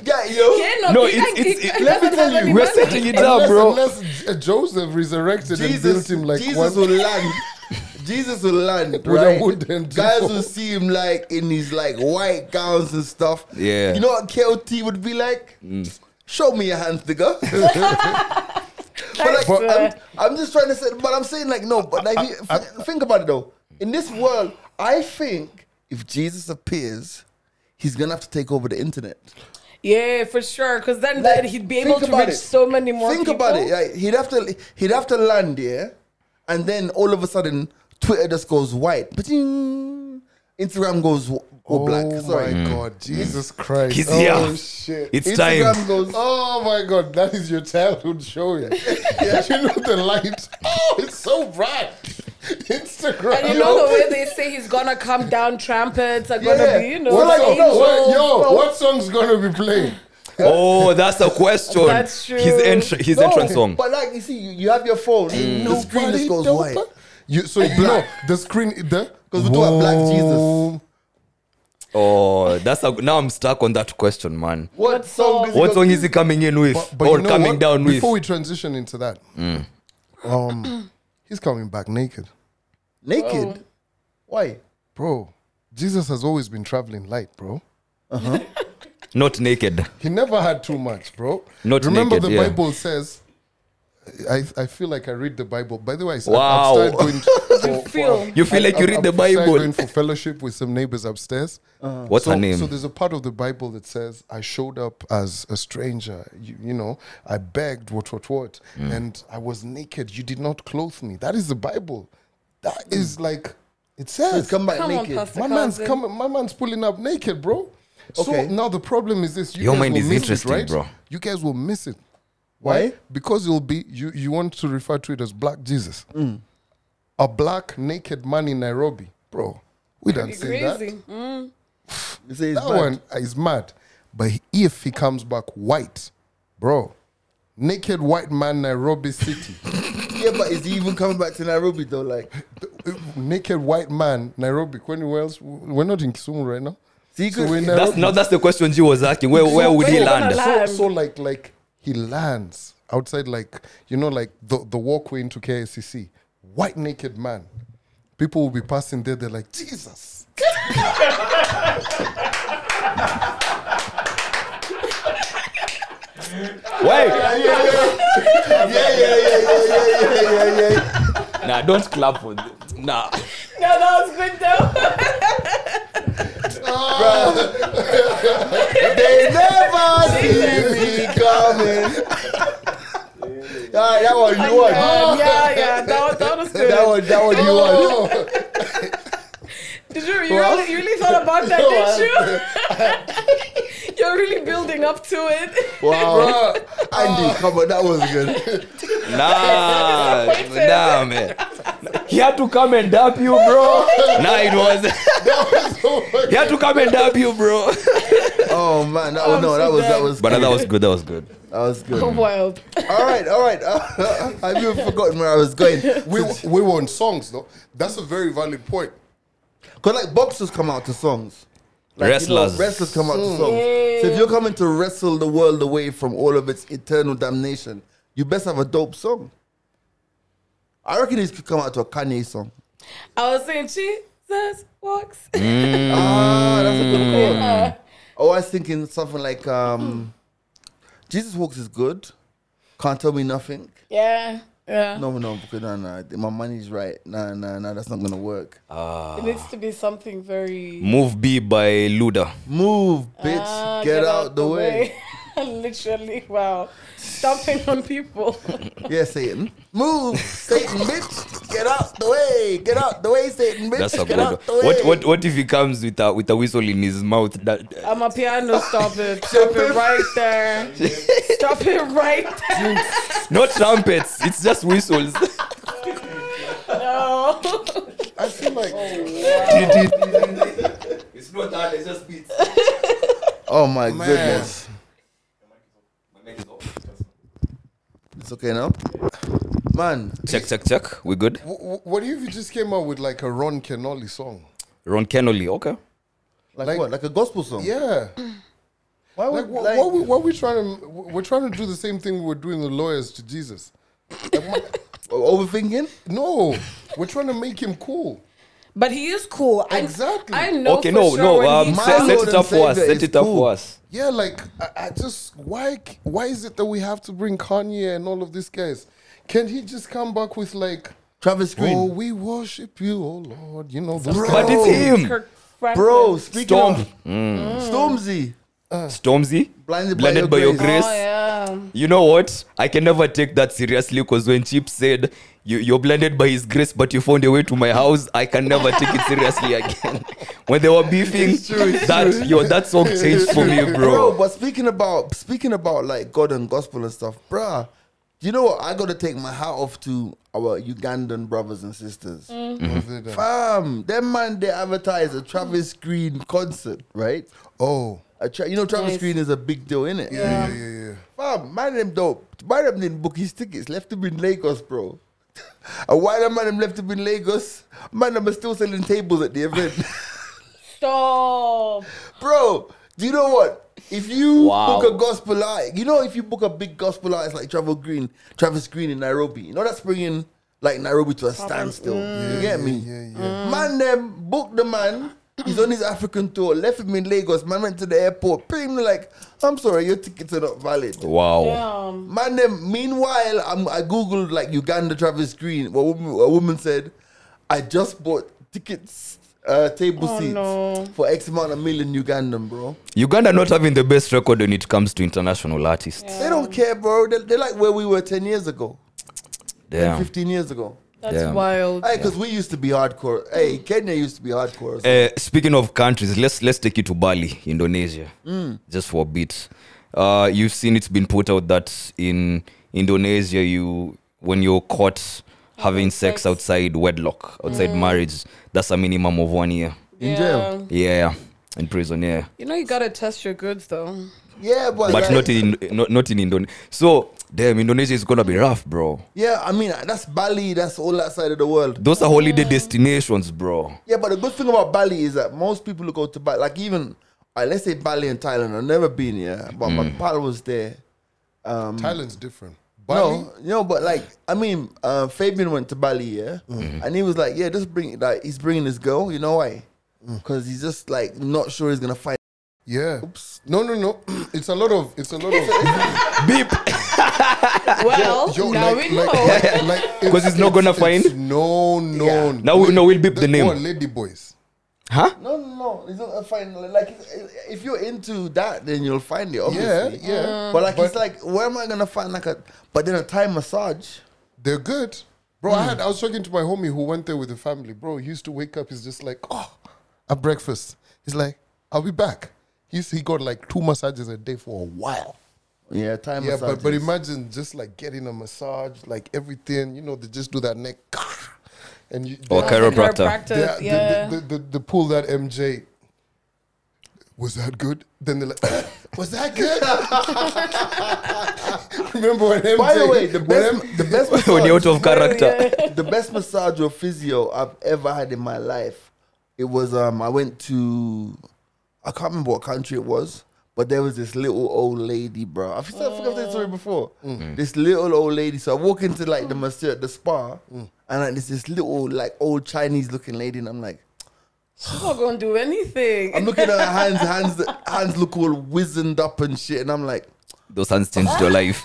Yeah, yo. No, let me tell you, we're setting it up, bro. Unless Joseph resurrected and built him like Jesus one. will land. Jesus will land, a right? wooden Guys G4. will see him like in his like white gowns and stuff. Yeah. You know what KOT would be like? Show me your hands, nigga. But like, I'm just trying to say, but I'm saying like no, but like think about it though. In this world, I think if Jesus appears, he's gonna have to take over the internet. Yeah, for sure. Because then Like, he'd be able think to about reach it. so many more Think people. about it. Like, he'd have to land here, and then all of a sudden Twitter just goes white. Ba-ding. Instagram goes black. Sorry. My God, Jesus Christ. He's oh, here. shit. It's Instagram time. goes. Oh my God, that is your childhood showing. Yeah, you know the light. Oh, it's so bright. Instagram. And you know the way they say he's gonna come down, trumpets are gonna be, What like song- angels. what song's gonna be playing? Oh, that's the question. That's true. His entrance song. But like you see, you have your phone. The screen just goes white. So you know the screen. Because we do have black Jesus. Oh, now I'm stuck on that question, man. What song? Does What song is he coming in with, But or you know coming what? down Before with? we transition into that, he's coming back naked, Naked. Why? bro. Jesus has always been traveling light, bro. Not naked. He never had too much, bro. Not Remember naked, the yeah. Bible says. I feel like I read the Bible. By the way, Wow. I've started going You feel like you read the I've started Bible. going for fellowship with some neighbors upstairs. What's her name? So there's a part of the Bible that says, I showed up as a stranger. You know, I begged, what. And I was naked. You did not clothe me. That is the Bible. That is like, it says. Come back Come on, naked. Pastor My man's Cousin. coming. My man's pulling up naked, bro. Okay. So now the problem is this: you Your guys mind will is miss interesting, it, right? bro. You guys will miss it. Why? Because it'll be you want to refer to it as Black Jesus, a black naked man in Nairobi, bro. We don't say that. Crazy. You say it's That bad. one is mad. But if he comes back white, bro, naked white man, Nairobi City. Yeah, but is he even coming back to Nairobi though? Like, Naked white man, Nairobi. Where else? We're not in Kisumu right now. so he So could, we're in Nairobi. That's the question G was asking. Where would he where you land? gonna land? So like he lands outside, like, you know, like the walkway into KSCC. White naked man. people will be passing there. They're like, Jesus. Wait. Yeah. Nah, don't clap for this. Nah. No, that was good though. They never see me coming. That one you want. Yeah, that was good. That one you want. Did you really thought about that, didn't you? You're really building up to it. Wow. Andy, come on, that was good. Nah, man. He had to come and dap you, bro. Nah, it was. He had to come and dap you, bro. Oh man, that was. But that was good. That was good. That was good. Oh, wild. All right. I've even forgotten where I was going. We were on songs, though. That's a very valid point. Because like boxers come out to songs. Like, Wrestlers. Wrestlers come out to songs. So if you're coming to wrestle the world away from all of its eternal damnation, you best have a dope song. I reckon these could come out to a Kanye song. I was saying Jesus walks. That's a good call. Oh, I was thinking something like Jesus Walks is good. Can't Tell Me Nothing. Yeah. No, because no, my money's right. No, that's not gonna work. It needs to be something very. Move B by Luda. Move, bitch, get out the way. Literally, wow. Stomping on people. Yeah, Satan. Move, Satan, bitch, get out the way. Get out the way, Satan, bitch. That's a get good out the one. way. What if he comes with a whistle in his mouth? I'm a piano. Stop it. Stop it right there. Stop it right there. Not trumpets. It's just whistles. No. I feel like It's not that. It's just beats. Oh my goodness. It's okay now? Man. Check. We good? what if you just came out with like a Ron Kenoly song? Ron Kenoly. Okay. Like what? Like a gospel song? Yeah. Why Like, would, what we trying to? We're trying to do the same thing we're doing with lawyers to Jesus. overthinking? No, we're trying to make him cool. But he is cool. Exactly. I know. Okay, for sure when he's My set Lord it up and for us. Savior Set is it up cool. for us. Yeah, like I just why is it that we have to bring Kanye and all of these guys? Can he just come back with like, Travis Green. oh, we worship you, oh Lord, you know those Bro. But it's him. Kirk Franklin. Bro, speaking Storm. of Stormzy, Stormzy. blinded by your grace. Oh yeah. You know what? I can never take that seriously because when Chip said you're blinded by his grace, but you found a way to my house, I can never take it seriously again. When they were beefing, that song changed for me, Bro, bro. but speaking about like God and gospel and stuff, bruh, you know what? I gotta take my hat off to our Ugandan brothers and sisters. Fam, them man, they advertise a Travis Green concert, right? Oh, You know Travis Nice. Green is a big deal, innit? yeah. Fam, man them dope. Man them didn't book his tickets, left him in Lagos, bro. And why the man them left him in Lagos? Man them are still selling tables at the event. Stop. Bro, do you know what? If you Wow. book a gospel artist, if you book a big gospel artist like Travis Green in Nairobi, that's bringing like Nairobi to a standstill. You get me? Yeah. Man, them booked the man. He's on his African tour. Left him in Lagos. Man went to the airport. Paid him like, I'm sorry, your tickets are not valid. Wow. Damn. Man, them. Meanwhile, I googled like Uganda Travis Green. A woman said, I just bought tickets, table seats no. for X amount of million Ugandan, bro. Uganda not having the best record when it comes to international artists. They don't care, bro. They're like where we were 10 years ago, Damn. 15 years ago. That's Damn. wild. Hey, because we used to be hardcore. Hey, Kenya used to be hardcore. So. Speaking of countries, let's take it to Bali, Indonesia, just for a bit. You've seen it's been put out that in Indonesia, when you're caught having sex outside wedlock, outside marriage, that's a minimum of 1 year. In jail. Yeah, in prison. Yeah, You know you gotta test your goods though. Yeah, but but like, not in Indonesia. So damn, Indonesia is gonna be rough, bro. yeah, I mean, that's Bali. That's all that side of the world. Those are holiday destinations, bro. Yeah, but the good thing about Bali is that most people who go to Bali, like even, let's say Bali and Thailand, I've never been here, but my pal was there. Thailand's different. Bali? No, but like, I mean, Fabian went to Bali, yeah, and he was like, yeah, just bring, like, he's bringing this girl. You know why? Because he's just like not sure he's gonna find. Yeah. Oops. No. It's a lot of Beep. Well, now we know. Because he's not gonna find. No. Now we'll beep the name. Lady boys. Huh? No, he's not gonna find. Like, if you're into that, then you'll find it. Obviously, Yeah. But like, it's like, where am I gonna find like a? But then a Thai massage. They're good. Bro, I was talking to my homie who went there with the family. Bro, he used to wake up, he's just like, at breakfast. He's like, I'll be back. He got like 2 massages a day for a while. Yeah, Thai massage. Yeah, but imagine just like getting a massage, like everything, they just do that neck. And you, Or chiropractor. They pull that MJ. Was that good? Then they're like, was that good? Remember when MJ... By the way, the best massage, When you're out of character. the best massage or physio I've ever had in my life, it was, I went to, I can't remember what country it was, but there was this little old lady, bro. I think I've told the story before. This little old lady. So I walk into like the spa, and like there's this little like old Chinese looking lady, and I'm like, She's not gonna do anything. I'm looking at her hands look all wizened up and shit, and I'm like, Those hands changed your life.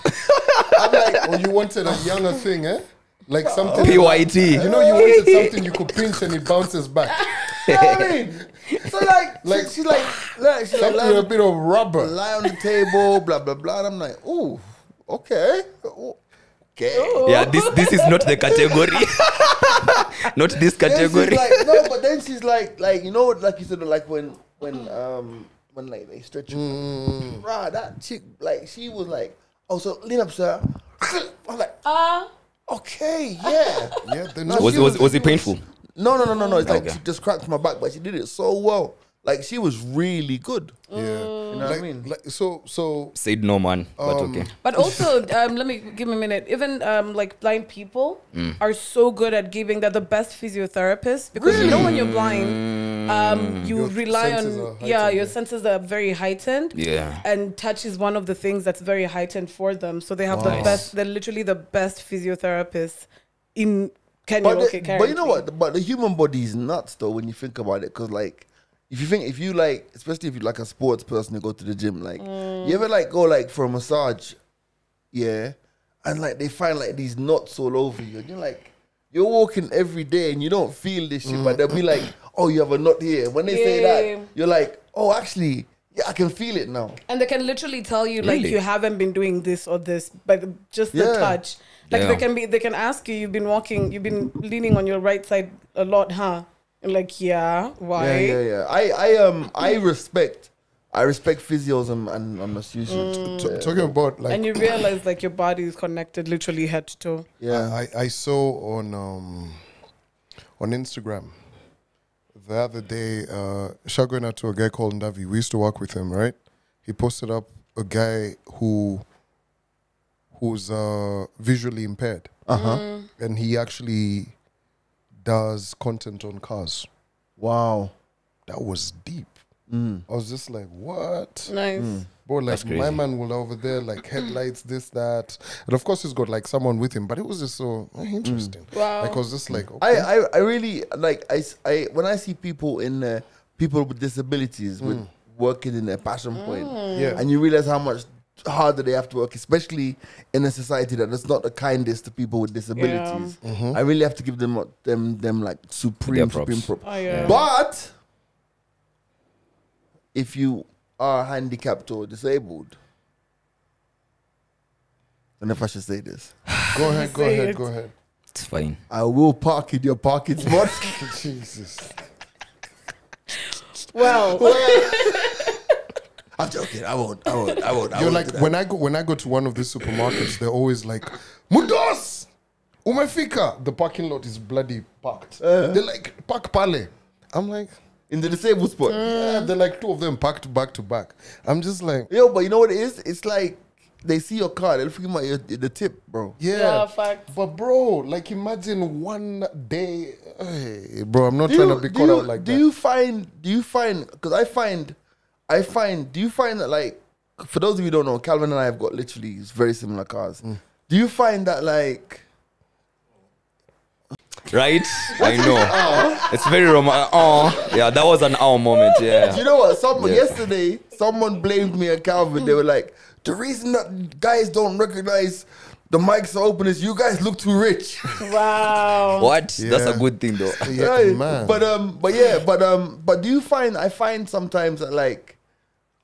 I'm like, Oh, you wanted a younger thing, eh? Like something... PYT. You wanted something you could pinch and it bounces back. you know what I mean? So like, she's like Something with a bit of rubber. lie on the table, blah blah blah. And I'm like, ooh, okay. Okay. Yeah, this is not the category. Not this Then she's category. like, no, but then she's like you know, like you said, like when like they stretch you, bruh, that chick, like she was like, oh, so lean up, sir. I'm like, okay, yeah. Yeah, they No, know. Was it painful? No. It's like Okay. she just cracked my back, but she did it so well. Like she was really good. Yeah. You know what I mean? Like, so Said no, man. But okay. But also, let me give me a minute. Even like blind people are so good at giving. They're the best physiotherapists because you know when you're blind, you Your rely senses are on heightened, your senses are very heightened. Yeah. And touch is one of the things that's very heightened for them. So they have the Nice. best. They're literally the best physiotherapists in Kenya. But you know what? But the human body is nuts though when you think about it. Because like, if you like, especially if you're like a sports person, you go to the gym. Like, you ever like go like for a massage, yeah, and like they find like these knots all over you, and you're like, you're walking every day and you don't feel this shit, but they'll be like, oh, you have a knot here. When they say that, you're like, oh, actually, yeah, I can feel it now. And they can literally tell you like Really? you haven't been doing this or this, but just the Yeah. touch. Like Yeah. they can ask you, you've been leaning on your right side a lot, huh? And like, yeah, why? Yeah. I respect physios and masseuses. talking about like... And you realize like your body is connected literally head to toe. Yeah. I saw on Instagram the other day, shout going out to a guy called Ndavi. We used to work with him, right? He posted up a guy who's visually impaired. And he actually does content on cars. Wow. That was deep. I was just like, what? Nice. Bro, like That's crazy. my man will over there, like headlights, this, that. And of course he's got like someone with him, but it was just so interesting. Wow. Like I was just like, okay. I really like I when I see people people with disabilities with working in their passion point, Yeah. and you realize how much harder they have to work, especially in a society that is not the kindest to people with disabilities. I really have to give them like supreme props. props. Oh, yeah. But if you are handicapped or disabled, I don't know if I should say this. Go ahead, go Say ahead, it. go ahead. It's fine. I will park in your parking spot. Jesus. Well, I'm joking. I won't. You're like when I go to one of these supermarkets, they're always like, Mudos! Umefika! The parking lot is bloody packed. They're like, park pale. I'm like, in the disabled spot. yeah, they're like 2 of them packed back to back. I'm just like, Yo, but you know what it is? It's like they see your car, they're looking at the tip, bro. yeah, facts. But bro, like imagine one day, hey, bro, I'm not trying to be caught out like do that. you find, because I find, do you find that like, for those of you who don't know, Calvin and I have got literally very similar cars. Do you find that like Right? I know. It's very romantic. Oh, yeah, that was an hour moment. Yeah. you know what? Someone Yeah. yesterday, someone blamed me and Calvin. They were like, the reason that guys don't recognize the mics are open is you guys look too rich. Wow. What? That's Yeah. a good thing, though. Yeah, Right. man. But do you find I find sometimes that like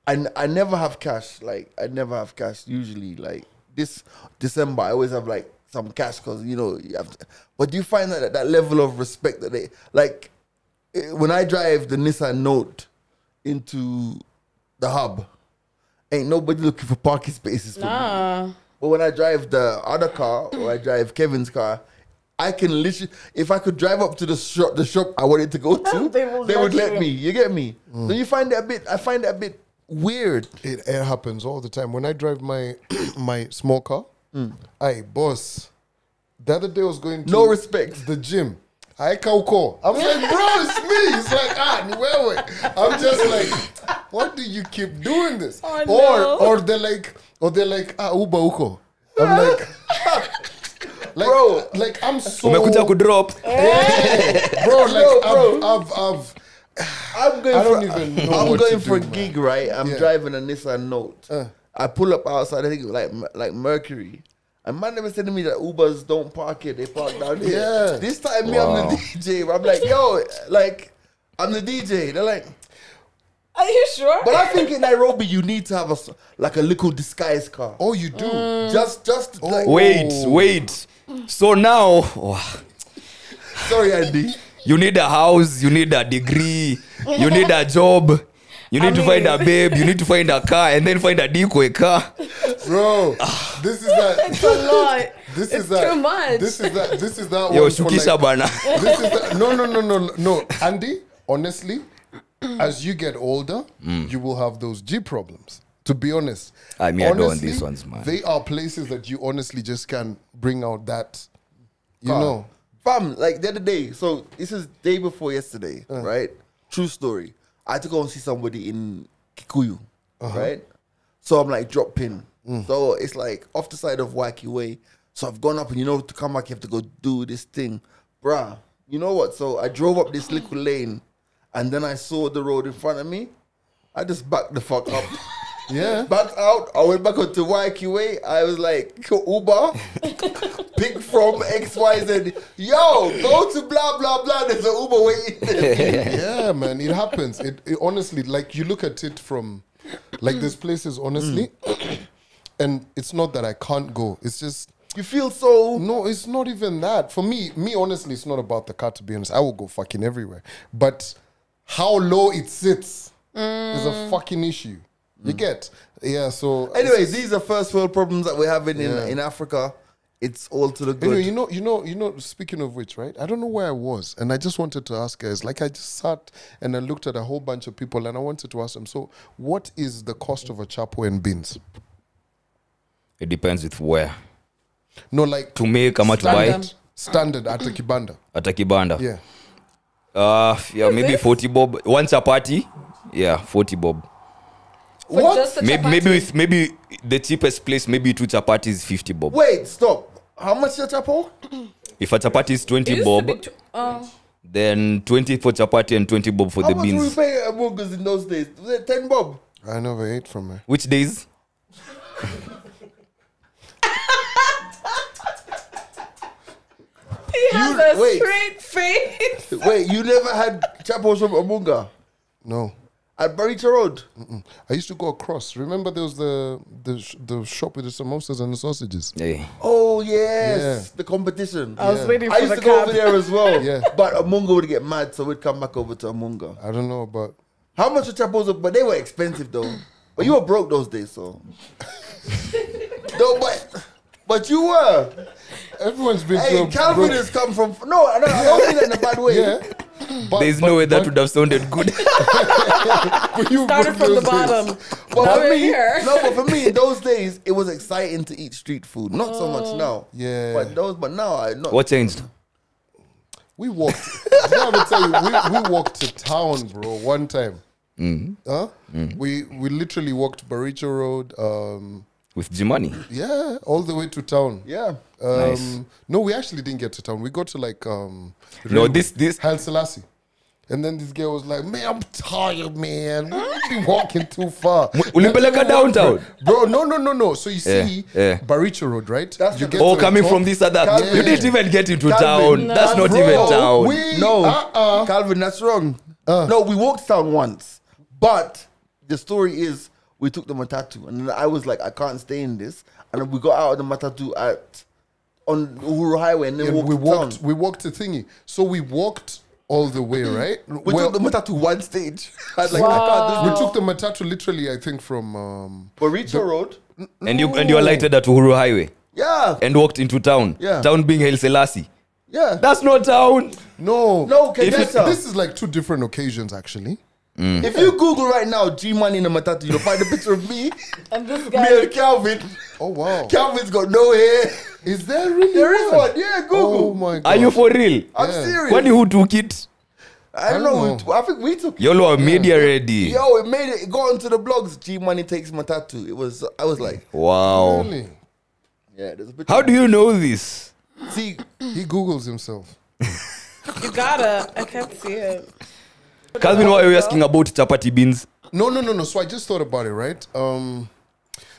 I never have cash. Like I never have cash. Usually, like this December, I always have like some cash because you know you have. But do you find that level of respect that they like when I drive the Nissan Note into the hub, ain't nobody looking for parking spaces for me. Nah. But when I drive the other car or I drive Kevin's car, I can literally, if I could drive up to the shop I wanted to go to, They would will let let you. me. You get me? So you find that a bit. I find that a bit weird. It happens all the time. When I drive my my small car, hey boss, the other day I was going to No respect. the gym. I kauko. I'm like, bro, it's me. It's like, ni wewe. I'm just like, why do you keep doing this? Oh, no. Or they're like, uba uko. I'm like, Bro. like I'm so Umekuja kudrop. bro, like Bro. I've I'm going I for, don't even know I'm what going to for do, a man. gig, right? I'm Yeah. driving a Nissan Note. I pull up outside. I think like Mercury. And man never said to me that Ubers don't park here; they park down here. Yeah. This time, me, Wow. I'm the DJ. I'm like, yo, like, I'm the DJ. They're like, Are you sure? but I think in Nairobi you need to have like a little disguise car. oh, you do. Just like, Wait. So now, sorry, Andy. you need a house, you need a degree, you need a job, you need to find a babe, you need to find a car, and then find a decoy car. Bro, this is that. It's a lot. This It's is that. too much. This is that. This is that Yo, one for shukisha like, bana. this is that. No. Andy, honestly, as you get older, you will have those G problems. To be honest, I mean, I don't want Honestly, these ones, man. They are places that you honestly just can't bring out that. You Car. know, Fam, like the other day, so this is day before yesterday, right? True story. I had to go and see somebody in Kikuyu, right? So I'm like, drop pin. So it's like off the side of Wacky Way. So I've gone up and you know, to come back, you have to go do this thing. Bruh, you know what? So I drove up this little lane and then I saw the road in front of me. I just backed the fuck up. yeah. Backed out. I went back onto YQA. I was like, Uber, pick from XYZ. Yo, go to blah, blah, blah. There's an Uber waiting there. Yeah, man, it happens. It honestly, like you look at it from, like there's places honestly, and it's not that I can't go. It's just You feel so. no. It's not even that. For me honestly, it's not about the car. To be honest, I will go fucking everywhere. But how low it sits is a fucking issue. You get, yeah. So Anyways, these are first world problems that we're having Yeah. in Africa. It's all to the good. anyway, you know. Speaking of which, right? I don't know where I was, and I just wanted to ask guys. Like, I just sat and I looked at a whole bunch of people, and I wanted to ask them. So, what is the cost of a chapo and beans? It depends with where. No, like To make how much to buy it standard at a kibanda. at a kibanda. Yeah. Yeah, maybe 40 bob. One chapati. Yeah, 40 bob. For What? just a Maybe chapati? the cheapest place, maybe 2 chapatis 50 bob. Wait, stop. How much your chapo? If a chapati is It 20 used to bob, be then 20 for chapati and 20 bob for How the much were we beans. paying at burgers in those days? Was it 10 bob? I never ate from her. Which days? He has a wait. straight face. Wait, you never had chapos from Amunga No. at Barita Road? I used to go across. Remember there was the shop with the samosas and the sausages? Yeah. Oh, yes. Yeah. The competition. I was waiting for I used the to go cab. over there as well. Yeah. But Amunga would get mad, so we'd come back over to Amunga. I don't know, but How much were chapos? But they were expensive, though. But you were broke those days, so. No, but you were. everyone's been Hey, to a Calvin broke- has come from. No, I don't mean that in a bad way. Yeah. But, There's no way that would have sounded good. you Started from the bottom. But Now for we're me, here. no, but for me, in those days, it was exciting to eat street food. Not so much now. Yeah. But now I not. What changed? We walked. Did I ever tell you? We walked to town, bro. One time. Huh? We literally walked Baricho Road, With G-Money. Yeah, all the way to town. Yeah. Nice. No, we actually didn't get to town. We got to like No, railway, this Haile Selassie. And then this girl was like, man, I'm tired, man. We've been walking too far. Ulipeleka downtown. Bro, no. So you see yeah. Baricho Road, right? That's you the- get Oh, to the coming top. from this other. Calvin. You didn't even get into Calvin. town. No. That's not Bro, even town. No, Calvin, that's wrong. No, we walked town once, but the story is we took the matatu, and then I was like, I can't stay in this, and then we got out of the matatu on Uhuru Highway, and then And walked to town. we walked to thingy. So we walked all the way, right? We took the matatu one stage. I was like, I can't do we this. took the matatu literally, I think, from Baricho Road. And you alighted at Uhuru Highway Yeah, and walked into town. Yeah. Town being Haile Selassie. yeah. That's not town. no. Kenyatta. This is like two different occasions, actually. If you Google right now G Money in a matatu, you'll find a picture of me, And this me guy. and Calvin. Oh wow. Calvin's got no hair. Is there really There is one. Yeah, Google. Oh my god. Are you for real? I'm Yeah. serious. When who took it? I don't know. I think we took it. Y'all are media ready. Yo, it made it. It got onto the blogs. G Money takes matatu. It was. I was like, Wow. Really? yeah. There's a picture. How do you know this? see? He Googles himself. You gotta. I can't see it. Calvin, why are you asking about chapati beans? No. So I just thought about it, right?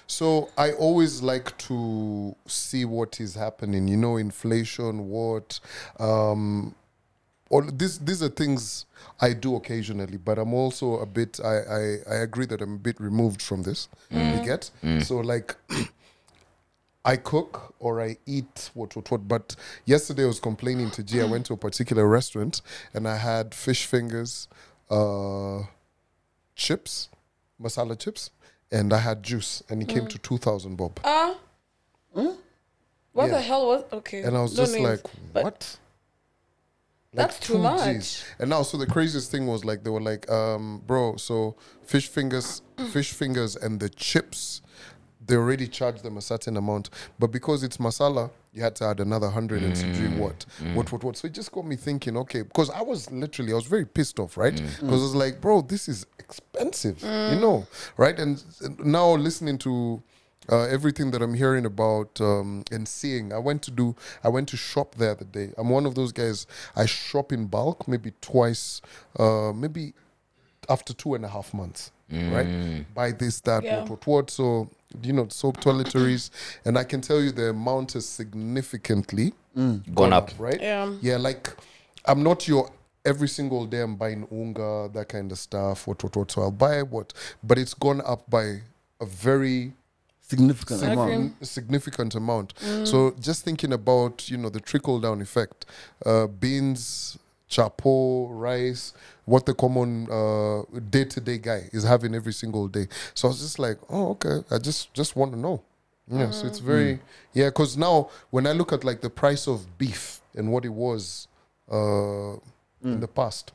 So I always like to see what is happening. You know, inflation, what, all these are things I do occasionally, but I'm also a bit. I agree that I'm a bit removed from this. You get so like. I cook or I eat what. But yesterday I was complaining to G. I went to a particular restaurant and I had fish fingers, chips, masala chips, and I had juice, and it came to 2,000 bob. What Yeah. the hell was. Okay. And I was no just names. like, But what? That's too 2 much. Gs. And now, so the craziest thing was like, they were like, bro, so fish fingers and the chips, they already charged them a certain amount. But because it's masala, you had to add another 100 and sijui what. So it just got me thinking, okay, because I was very pissed off, right? Because I was like, bro, this is expensive, you know, right? And now listening to everything that I'm hearing about and seeing, I went to shop the other day. I'm one of those guys, I shop in bulk, maybe twice, maybe after 2.5 months, right? Buy this, that, Yeah. what. So, you know, soap, toiletries. And I can tell you the amount is significantly Gone up. right? Yeah. Yeah, like, I'm not your every single day I'm buying unga, that kind of stuff, what. So I'll buy what. But it's gone up by a very Significant amount. significant amount. So just thinking about, you know, the trickle down effect, beans, chapo, rice, what the common day-to-day guy is having every single day. So I was just like, oh, okay, I just want to know. Yeah, so it's very, yeah, because now when I look at like the price of beef and what it was in the past,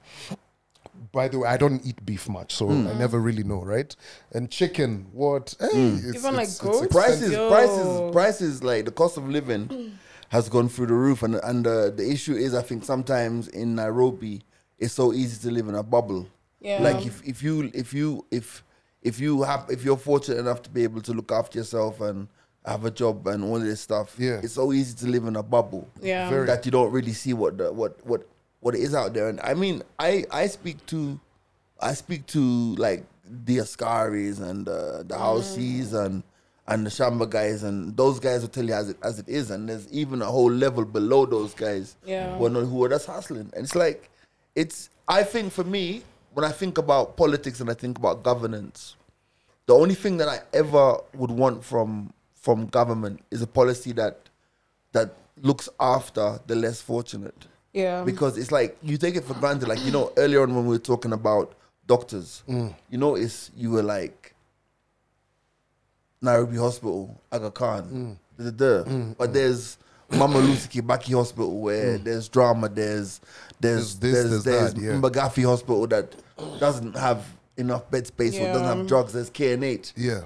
by the way, I don't eat beef much, so I never really know, right? And chicken, what? Hey, Even like goats? Prices, Yo. prices. Like the cost of living has gone through the roof, and the issue is, I think sometimes in Nairobi, it's so easy to live in a bubble. Yeah. Like if you're fortunate enough to be able to look after yourself and have a job and all of this stuff, Yeah. it's so easy to live in a bubble. Yeah. Very. That you don't really see what it is out there. And I mean, I speak to like the Ascaris and the Houseys and the Shamba guys, and those guys will tell you as it is. And there's even a whole level below those guys Yeah. who are just hustling. And it's like, I think for me, when I think about politics and I think about governance, the only thing that I ever would want from government is a policy that looks after the less fortunate. Yeah. Because it's like you take it for granted. Like, you know, earlier on when we were talking about doctors, you notice you were like Nairobi Hospital, Aga Khan, but there's Mama Lucy Kibaki Hospital where there's drama, there's There's this, there's that, yeah. Mbagathi Hospital that doesn't have enough bed space or doesn't have drugs. There's KNH. Yeah.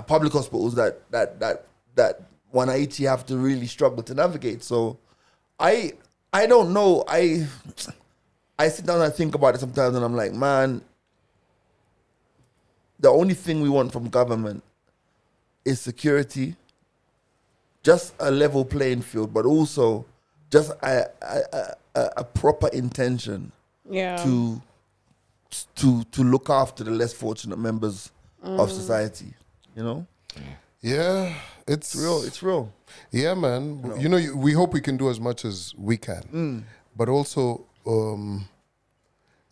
Public hospitals that Wanaichi have to really struggle to navigate. So I don't know. I sit down and I think about it sometimes and I'm like, man, the only thing we want from government is security, just a level playing field, but also just a proper intention Yeah. to look after the less fortunate members of society. You know, Yeah, it's real. It's real. Yeah, man. We hope we can do as much as we can, but also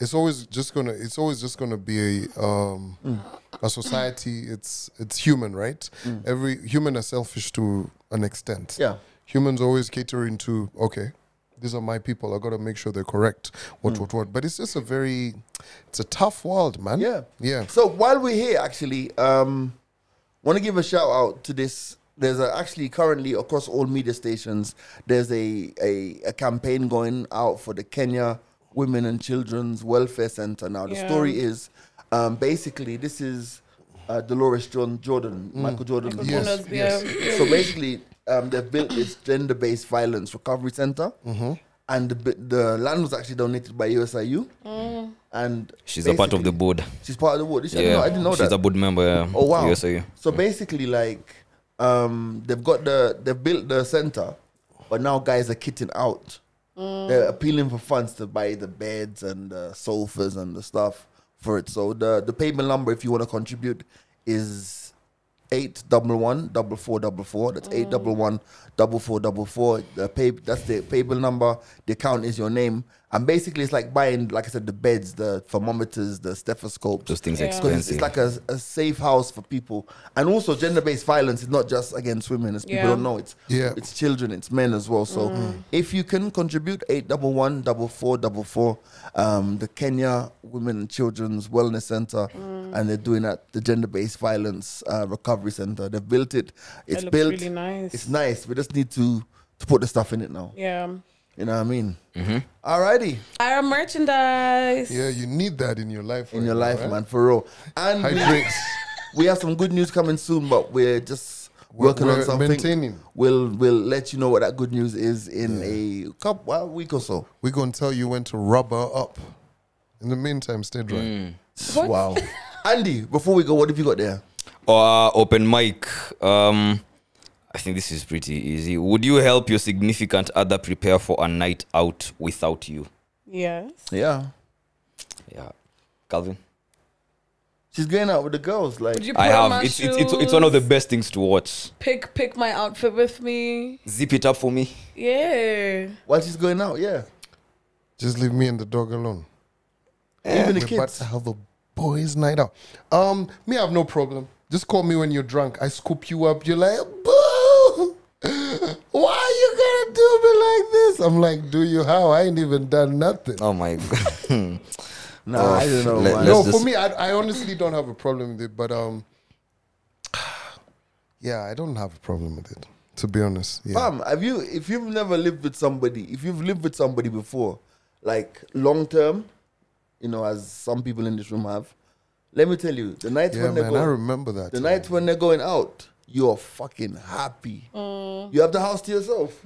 it's always just gonna be a society. It's human, right? Every human is selfish to an extent. Yeah. Humans always catering to, okay, these are my people. I got to make sure they're correct. What? But it's just it's a tough world, man. Yeah. Yeah. So while we're here, actually, want to give a shout out to this. There's actually currently across all media stations, there's a campaign going out for the Kenya Women and Children's Welfare Center. Now, the story is, basically, this is Dolores Jordan, Michael Jordan. Yes. So basically, they've built this gender-based violence recovery center, and the land was actually donated by USIU. And she's a part of the board. She's part of the board. I didn't know that. She's a board member. Yeah. Oh wow! USIU. So basically, like, they've built the center, but now guys are kitting out. They're appealing for funds to buy the beds and the sofas and the stuff for it. So the payment number, if you want to contribute, is 811-4444. That's 811-4444. That's the payable number. The account is your name. And basically, it's like buying, like I said, the beds, the thermometers, the stethoscopes. Those things are Yeah. expensive. It's like a safe house for people. And also, gender-based violence is not just against women, as people Yeah. don't know. It's children, it's men as well. So if you can contribute, 811-4444, the Kenya Women and Children's Wellness Center, and they're doing that, the gender-based violence recovery center. They've built it. It's looks built. really nice. It's nice. We just need to put the stuff in it now. Yeah. You know what I mean? Alrighty. Our merchandise. Yeah, you need that in your life. In right your now, life, right? man, for real. And Hydrate. we have some good news coming soon, but we're just working on We're something. maintaining. We'll let you know what that good news is in a week or so. We're going to tell you when to rub her up. In the meantime, stay dry. What? Wow. Andy, before we go, what have you got there? Open mic. I think this is pretty easy. Would you help your significant other prepare for a night out without you? Yes. Yeah. Yeah. Calvin? She's going out with the girls. Like, Would you put I on have. my It's one of the shoes? best things to watch. Pick my outfit with me. Zip it up for me. Yeah. while she's going out, yeah. Just leave me and the dog alone. Even the We're about kids. to have a boys' night out. Me, I have no problem. Just call me when you're drunk. I scoop you up. You're like, boo! Why are you gonna do me like this? I'm like, do you how? I ain't even done nothing. Oh my god. Nah, I don't know, man. No, let's for just- me, I honestly don't have a problem with it. But yeah, I don't have a problem with it. To be honest, yeah. Fam, if you've never lived with somebody, if you've lived with somebody before, like long term, as some people in this room have, let me tell you, the nights Yeah, when man, I they're remember that. the nights when they're going out, you're fucking happy. You have the house to yourself.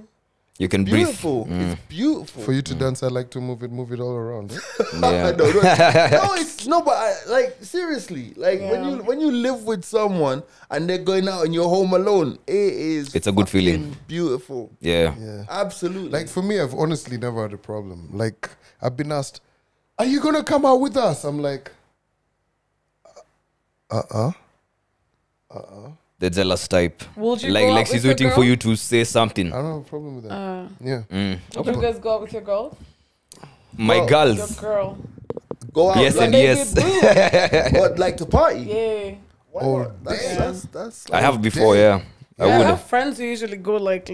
You can Beautiful. breathe. It's beautiful. For you to dance, I like to move it all around. Eh? Yeah. no, it's no, but like seriously, like when you live with someone and they're going out and you're home alone, It's a good feeling. fucking beautiful. Yeah. Yeah. Absolutely. Like for me, I've honestly never had a problem. Like I've been asked, "Are you gonna come out with us?" I'm like, The jealous type. Would you like go like out she's with your waiting for girl? you to say something. I don't have a problem with that. Yeah. Would you guys go out with your girl? My Well, girls. Your girl. go out. Yes like, and yes. What, like to party? Yeah. Why Oh, not? That's I have before, yeah. I I would have have. friends who usually go like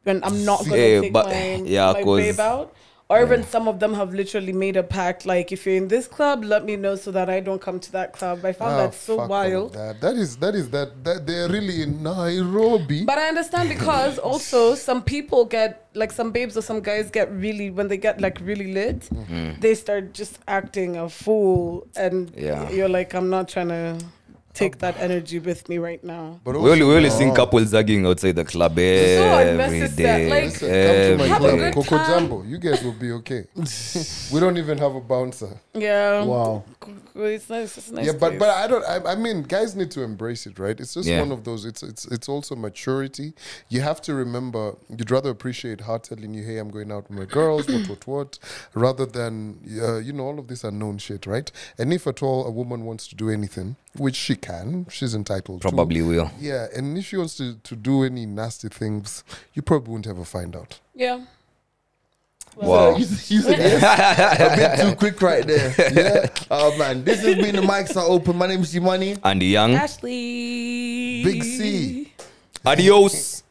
when I'm not gonna Yeah, take but- my yeah, 'cause- babe out. Or even some of them have literally made a pact, like if you're in this club, let me know so that I don't come to that club. I found that so fuck all wild. That they're really in Nairobi. But I understand because also some people get like some babes or some guys get really when they get like really lit, they start just acting a fool, and Yeah. you're like, I'm not trying to. take that energy with me right now. But We only also, see couples zagging outside the club every unnecessary. day. Like, listen, come to my Have a club, good Coco time. Jumbo. You guys will be okay. We don't even have a bouncer. Yeah. Wow. It's nice. It's a nice. Yeah, but place. I don't. I mean, guys need to embrace it, right? It's just Yeah. one of those. It's also maturity. You have to remember. You'd rather appreciate her telling you, "Hey, I'm going out with my girls," what, rather than all of this unknown shit, right? And if at all a woman wants to do anything, which she can, she's entitled. Probably to. will. Yeah, and if she wants to do any nasty things, you probably won't ever find out. Yeah. Wow. You said yes. A bit too quick right there. Yeah. Oh man, this has been the mics are open. My name is Shimani. And young. Ashley. Big C. Adios.